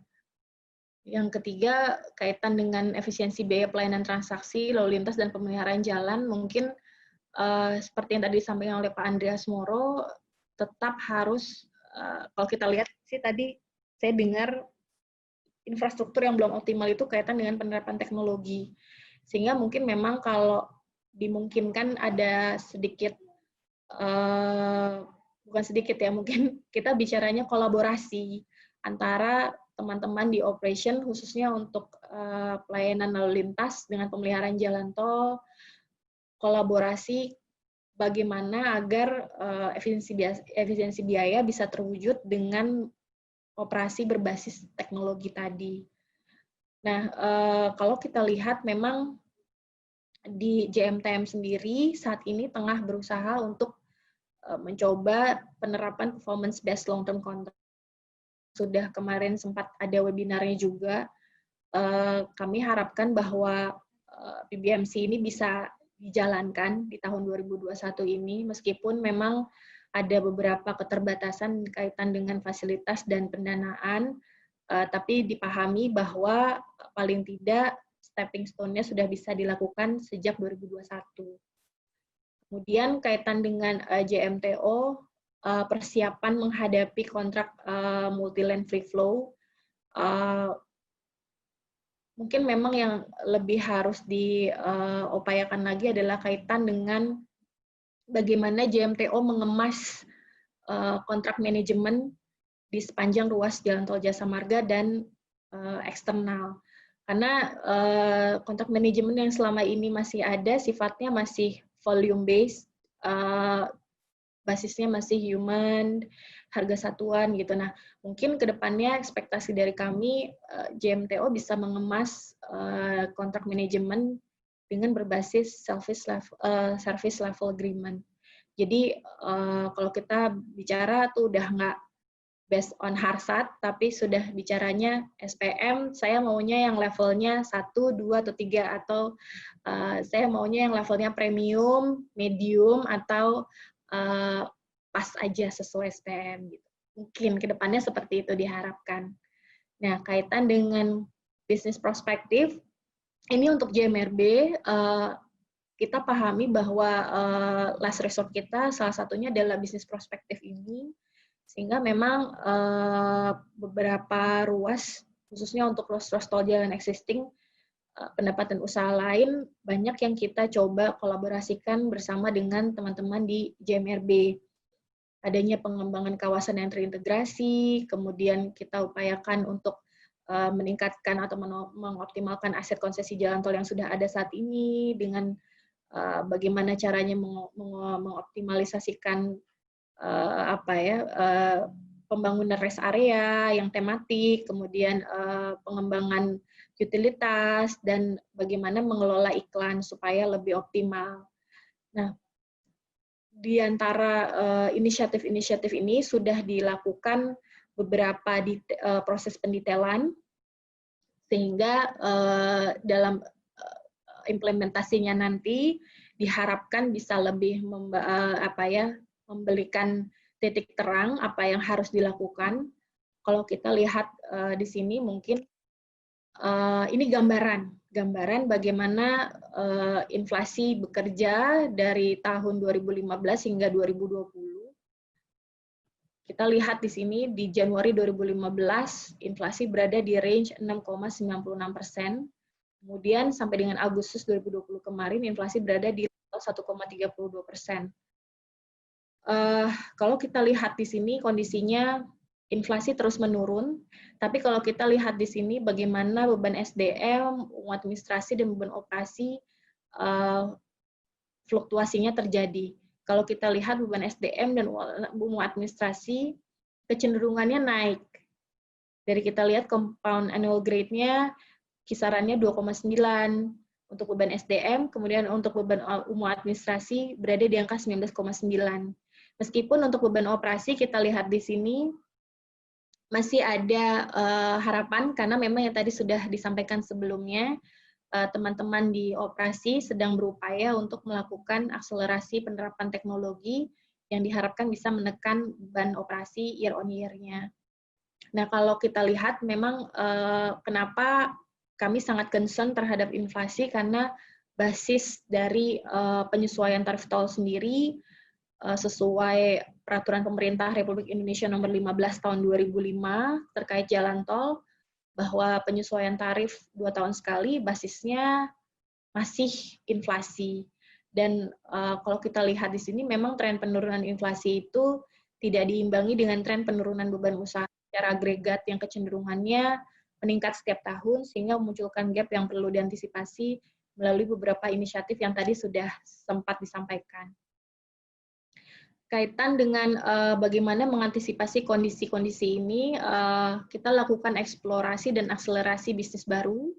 Yang ketiga, kaitan dengan efisiensi biaya pelayanan transaksi, lalu lintas dan pemeliharaan jalan, mungkin seperti yang tadi disampaikan oleh Pak Andreas Moro, tetap harus kalau kita lihat sih tadi saya dengar infrastruktur yang belum optimal itu kaitan dengan penerapan teknologi. Sehingga mungkin memang kalau dimungkinkan ada sedikit, bukan sedikit ya, mungkin kita bicaranya kolaborasi antara teman-teman di operation, khususnya untuk pelayanan lalu lintas dengan pemeliharaan jalan tol, kolaborasi bagaimana agar efisiensi biaya bisa terwujud dengan operasi berbasis teknologi tadi. Nah, kalau kita lihat memang di JMTM sendiri saat ini tengah berusaha untuk mencoba penerapan performance-based long-term contract. Sudah kemarin sempat ada webinarnya juga. Kami harapkan bahwa PBMC ini bisa dijalankan di tahun 2021 ini, meskipun memang ada beberapa keterbatasan kaitan dengan fasilitas dan pendanaan, tapi dipahami bahwa paling tidak stepping stone-nya sudah bisa dilakukan sejak 2021. Kemudian kaitan dengan JMTO, persiapan menghadapi kontrak multi-lane free flow, mungkin memang yang lebih harus diupayakan lagi adalah kaitan dengan bagaimana JMTO mengemas kontrak manajemen di sepanjang ruas Jalan Tol Jasa Marga dan eksternal. Karena kontrak manajemen yang selama ini masih ada sifatnya masih volume based, basisnya masih human, harga satuan gitu. Nah, mungkin ke depannya ekspektasi dari kami JMTO bisa mengemas kontrak manajemen dengan berbasis service level agreement. Jadi kalau kita bicara tuh udah nggak based on harsat, tapi sudah bicaranya SPM, saya maunya yang levelnya 1, 2, atau 3, atau saya maunya yang levelnya premium, medium, atau pas aja sesuai SPM. Gitu. Mungkin kedepannya seperti itu diharapkan. Nah, kaitan dengan bisnis prospektif, ini untuk JMRB, kita pahami bahwa last resort kita salah satunya adalah bisnis prospektif ini, sehingga memang beberapa ruas, khususnya untuk ruas-ruas tol jalan existing, pendapatan usaha lain, banyak yang kita coba kolaborasikan bersama dengan teman-teman di JMRB. Adanya pengembangan kawasan yang terintegrasi, kemudian kita upayakan untuk meningkatkan atau mengoptimalkan aset konsesi jalan tol yang sudah ada saat ini, dengan bagaimana caranya mengoptimalisasikan pembangunan rest area yang tematik, kemudian pengembangan utilitas, dan bagaimana mengelola iklan supaya lebih optimal. Nah, di antara inisiatif-inisiatif ini sudah dilakukan beberapa proses pendetailan, sehingga dalam implementasinya nanti diharapkan bisa lebih memberikan titik terang apa yang harus dilakukan. Kalau kita lihat di sini mungkin ini gambaran bagaimana inflasi bekerja dari tahun 2015 hingga 2020. Kita lihat di sini di Januari 2015 inflasi berada di range 6,96%. Kemudian sampai dengan Agustus 2020 kemarin inflasi berada di 1,32%. Kalau kita lihat di sini kondisinya inflasi terus menurun, tapi kalau kita lihat di sini bagaimana beban SDM, uang administrasi, dan beban operasi fluktuasinya terjadi. Kalau kita lihat beban SDM dan uang administrasi kecenderungannya naik. Dari kita lihat compound annual grade-nya kisarannya 2,9, untuk beban SDM, kemudian untuk beban umum administrasi berada di angka 19,9. Meskipun untuk beban operasi kita lihat di sini masih ada harapan karena memang yang tadi sudah disampaikan sebelumnya, teman-teman di operasi sedang berupaya untuk melakukan akselerasi penerapan teknologi yang diharapkan bisa menekan beban operasi year on year-nya. Nah, kalau kita lihat memang kenapa kami sangat concern terhadap inflasi karena basis dari penyesuaian tarif tol sendiri sesuai peraturan pemerintah Republik Indonesia nomor 15 tahun 2005 terkait jalan tol, bahwa penyesuaian tarif 2 tahun sekali basisnya masih inflasi. Dan kalau kita lihat di sini memang tren penurunan inflasi itu tidak diimbangi dengan tren penurunan beban usaha secara agregat yang kecenderungannya meningkat setiap tahun, sehingga memunculkan gap yang perlu diantisipasi melalui beberapa inisiatif yang tadi sudah sempat disampaikan. Kaitan dengan bagaimana mengantisipasi kondisi-kondisi ini, kita lakukan eksplorasi dan akselerasi bisnis baru.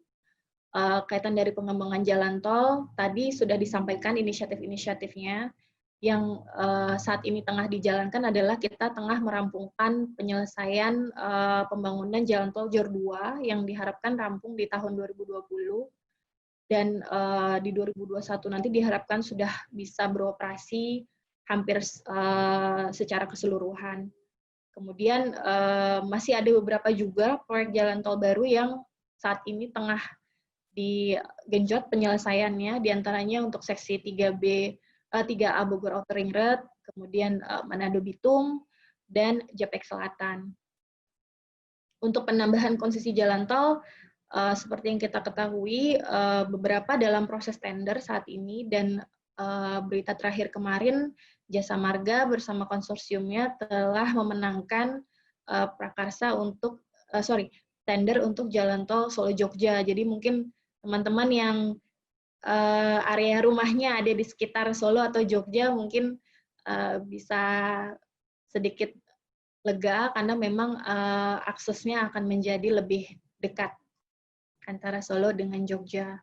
Kaitan dari pengembangan jalan tol, tadi sudah disampaikan inisiatif-inisiatifnya. Yang saat ini tengah dijalankan adalah kita tengah merampungkan penyelesaian pembangunan jalan tol Jor 2 yang diharapkan rampung di tahun 2020, dan di 2021 nanti diharapkan sudah bisa beroperasi hampir secara keseluruhan. Kemudian masih ada beberapa juga proyek jalan tol baru yang saat ini tengah digenjot penyelesaiannya, diantaranya untuk seksi 3A Bogor Outer Ring Road, kemudian Manado Bitung, dan Japek Selatan. Untuk penambahan konsesi jalan tol, seperti yang kita ketahui, beberapa dalam proses tender saat ini, dan berita terakhir kemarin, Jasa Marga bersama konsorsiumnya telah memenangkan prakarsa untuk, tender untuk jalan tol Solo Jogja. Jadi mungkin teman-teman yang area rumahnya ada di sekitar Solo atau Jogja mungkin bisa sedikit lega karena memang aksesnya akan menjadi lebih dekat antara Solo dengan Jogja.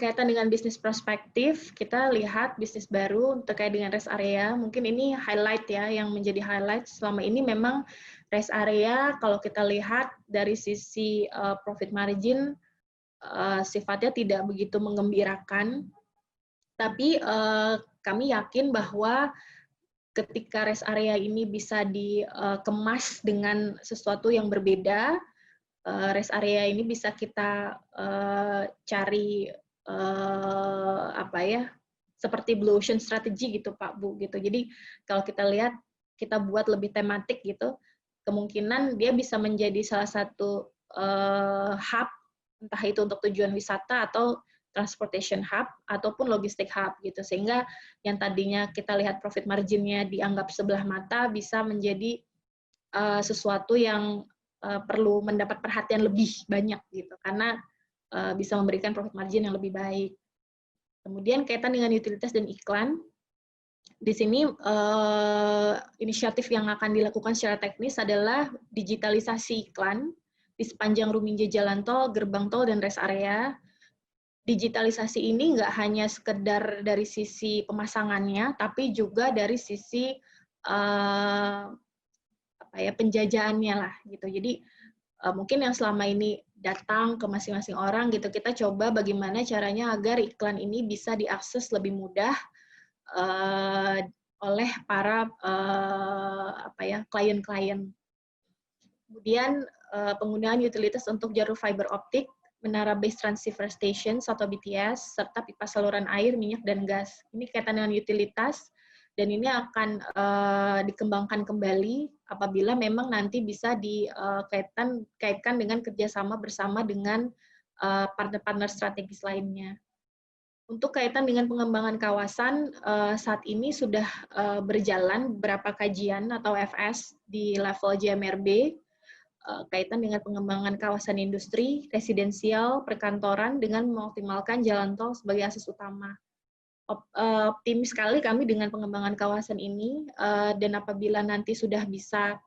Kaitan dengan bisnis prospektif, kita lihat bisnis baru terkait dengan rest area. Mungkin ini highlight ya, yang menjadi highlight selama ini memang rest area. Kalau kita lihat dari sisi profit margin, sifatnya tidak begitu menggembirakan. Tapi kami yakin bahwa ketika rest area ini bisa dikemas dengan sesuatu yang berbeda, rest area ini bisa kita cari seperti blue ocean strategy gitu Pak Bu gitu. Jadi kalau kita lihat kita buat lebih tematik gitu, kemungkinan dia bisa menjadi salah satu hub, entah itu untuk tujuan wisata atau transportation hub ataupun logistik hub gitu, sehingga yang tadinya kita lihat profit marginnya dianggap sebelah mata bisa menjadi sesuatu yang perlu mendapat perhatian lebih banyak gitu, karena bisa memberikan profit margin yang lebih baik. Kemudian kaitan dengan utilitas dan iklan, di sini inisiatif yang akan dilakukan secara teknis adalah digitalisasi iklan di sepanjang ruminja jalan tol, gerbang tol, dan rest area. Digitalisasi ini nggak hanya sekedar dari sisi pemasangannya, tapi juga dari sisi penjajaannya lah gitu. Jadi mungkin yang selama ini datang ke masing-masing orang gitu, kita coba bagaimana caranya agar iklan ini bisa diakses lebih mudah oleh para klien-klien. Kemudian penggunaan utilitas untuk jalur fiber optik, menara base transceiver stations atau BTS, serta pipa saluran air, minyak, dan gas. Ini kaitan dengan utilitas, dan ini akan dikembangkan kembali apabila memang nanti bisa dikaitkan dengan kerjasama bersama dengan partner-partner strategis lainnya. Untuk kaitan dengan pengembangan kawasan, saat ini sudah berjalan beberapa kajian atau FS di level JMRB, kaitan dengan pengembangan kawasan industri, residensial, perkantoran dengan mengoptimalkan jalan tol sebagai akses utama. Optimis sekali kami dengan pengembangan kawasan ini, dan apabila nanti sudah bisa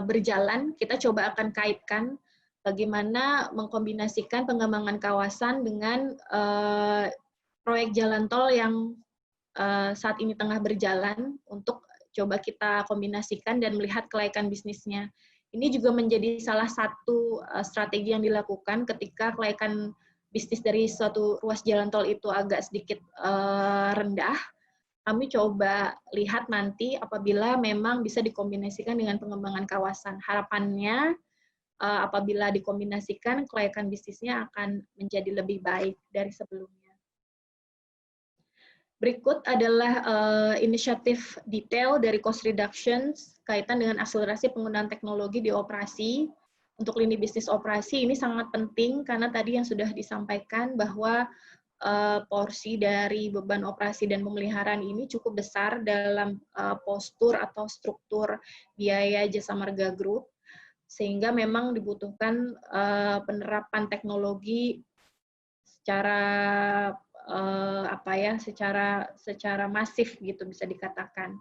berjalan, kita coba akan kaitkan bagaimana mengkombinasikan pengembangan kawasan dengan proyek jalan tol yang saat ini tengah berjalan untuk coba kita kombinasikan dan melihat kelaikan bisnisnya. Ini juga menjadi salah satu strategi yang dilakukan ketika kelaikan bisnis dari suatu ruas jalan tol itu agak sedikit rendah. Kami coba lihat nanti apabila memang bisa dikombinasikan dengan pengembangan kawasan. Harapannya apabila dikombinasikan, kelaikan bisnisnya akan menjadi lebih baik dari sebelumnya. Berikut adalah inisiatif detail dari cost reductions kaitan dengan akselerasi penggunaan teknologi di operasi. Untuk lini bisnis operasi ini sangat penting karena tadi yang sudah disampaikan bahwa porsi dari beban operasi dan pemeliharaan ini cukup besar dalam postur atau struktur biaya Jasa Marga Group, sehingga memang dibutuhkan penerapan teknologi secara secara masif gitu bisa dikatakan.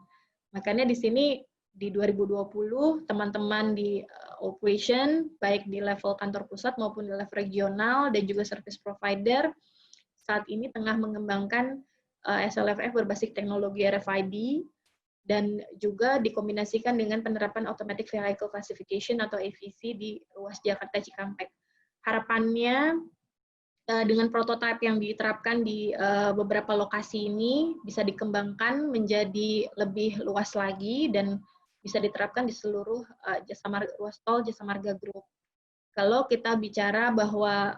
Makanya di sini di 2020 teman-teman di operation baik di level kantor pusat maupun di level regional dan juga service provider saat ini tengah mengembangkan SLFF berbasis teknologi RFID dan juga dikombinasikan dengan penerapan Automatic Vehicle Classification atau AVC di ruas Jakarta Cikampek. Harapannya dengan prototipe yang diterapkan di beberapa lokasi ini bisa dikembangkan menjadi lebih luas lagi dan bisa diterapkan di seluruh ruas tol Jasa Marga Group. Kalau kita bicara bahwa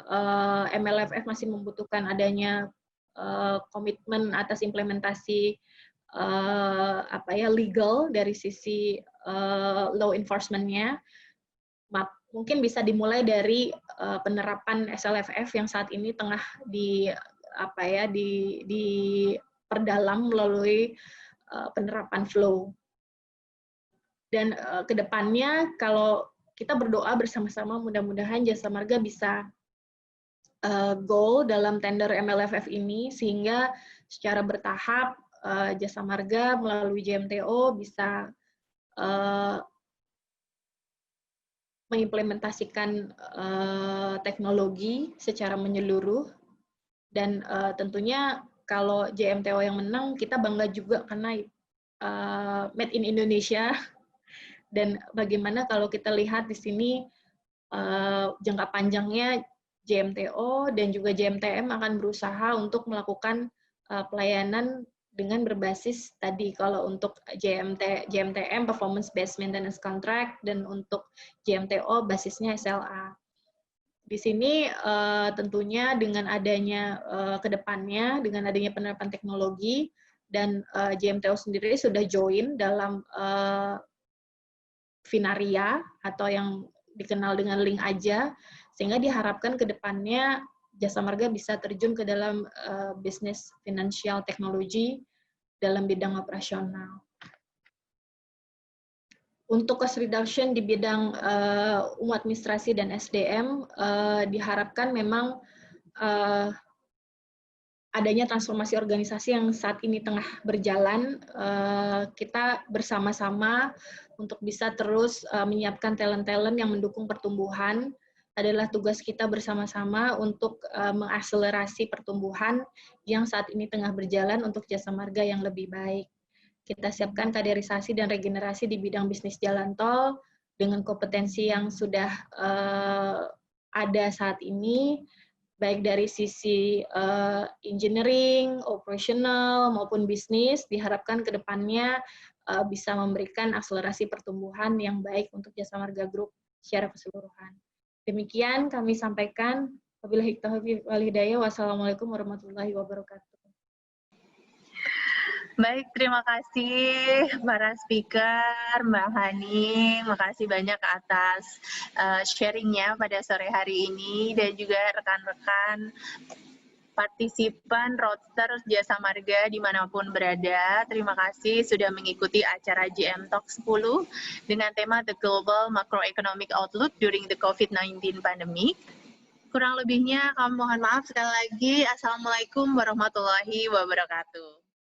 MLFF masih membutuhkan adanya komitmen atas implementasi legal dari sisi law enforcement-nya, mungkin bisa dimulai dari penerapan SLFF yang saat ini tengah diperdalam melalui penerapan flow. Dan kedepannya kalau kita berdoa bersama-sama mudah-mudahan Jasa Marga bisa goal dalam tender MLFF ini sehingga secara bertahap Jasa Marga melalui JMTO bisa mengimplementasikan teknologi secara menyeluruh dan tentunya kalau JMTO yang menang kita bangga juga karena made in Indonesia. Dan bagaimana kalau kita lihat di sini jangka panjangnya JMTO dan juga JMTM akan berusaha untuk melakukan pelayanan dengan berbasis tadi kalau untuk JMTM Performance Based Maintenance Contract dan untuk JMTO basisnya SLA. Di sini tentunya dengan adanya kedepannya dengan adanya penerapan teknologi dan JMTO sendiri sudah join dalam Finaria atau yang dikenal dengan Link Aja, sehingga diharapkan ke depannya Jasa Marga bisa terjun ke dalam bisnis financial teknologi dalam bidang operasional. Untuk cost reduction di bidang administrasi dan SDM, diharapkan memang adanya transformasi organisasi yang saat ini tengah berjalan, kita bersama-sama untuk bisa terus menyiapkan talent-talent yang mendukung pertumbuhan, adalah tugas kita bersama-sama untuk mengakselerasi pertumbuhan yang saat ini tengah berjalan untuk Jasa Marga yang lebih baik. Kita siapkan kaderisasi dan regenerasi di bidang bisnis jalan tol dengan kompetensi yang sudah ada saat ini, baik dari sisi engineering, operational, maupun bisnis, diharapkan ke depannya bisa memberikan akselerasi pertumbuhan yang baik untuk Jasa Marga Group secara keseluruhan. Demikian kami sampaikan. Wabillahi taufiq wal hidayah. Wassalamualaikum warahmatullahi wabarakatuh. Baik, terima kasih para speaker, Mbak Hani, makasih banyak atas sharingnya pada sore hari ini dan juga rekan-rekan partisipan roadster Jasa Marga dimanapun berada. Terima kasih sudah mengikuti acara JM Talk 10 dengan tema The Global Macroeconomic Outlook During the COVID-19 Pandemic. Kurang lebihnya kami mohon maaf sekali lagi. Assalamualaikum warahmatullahi wabarakatuh.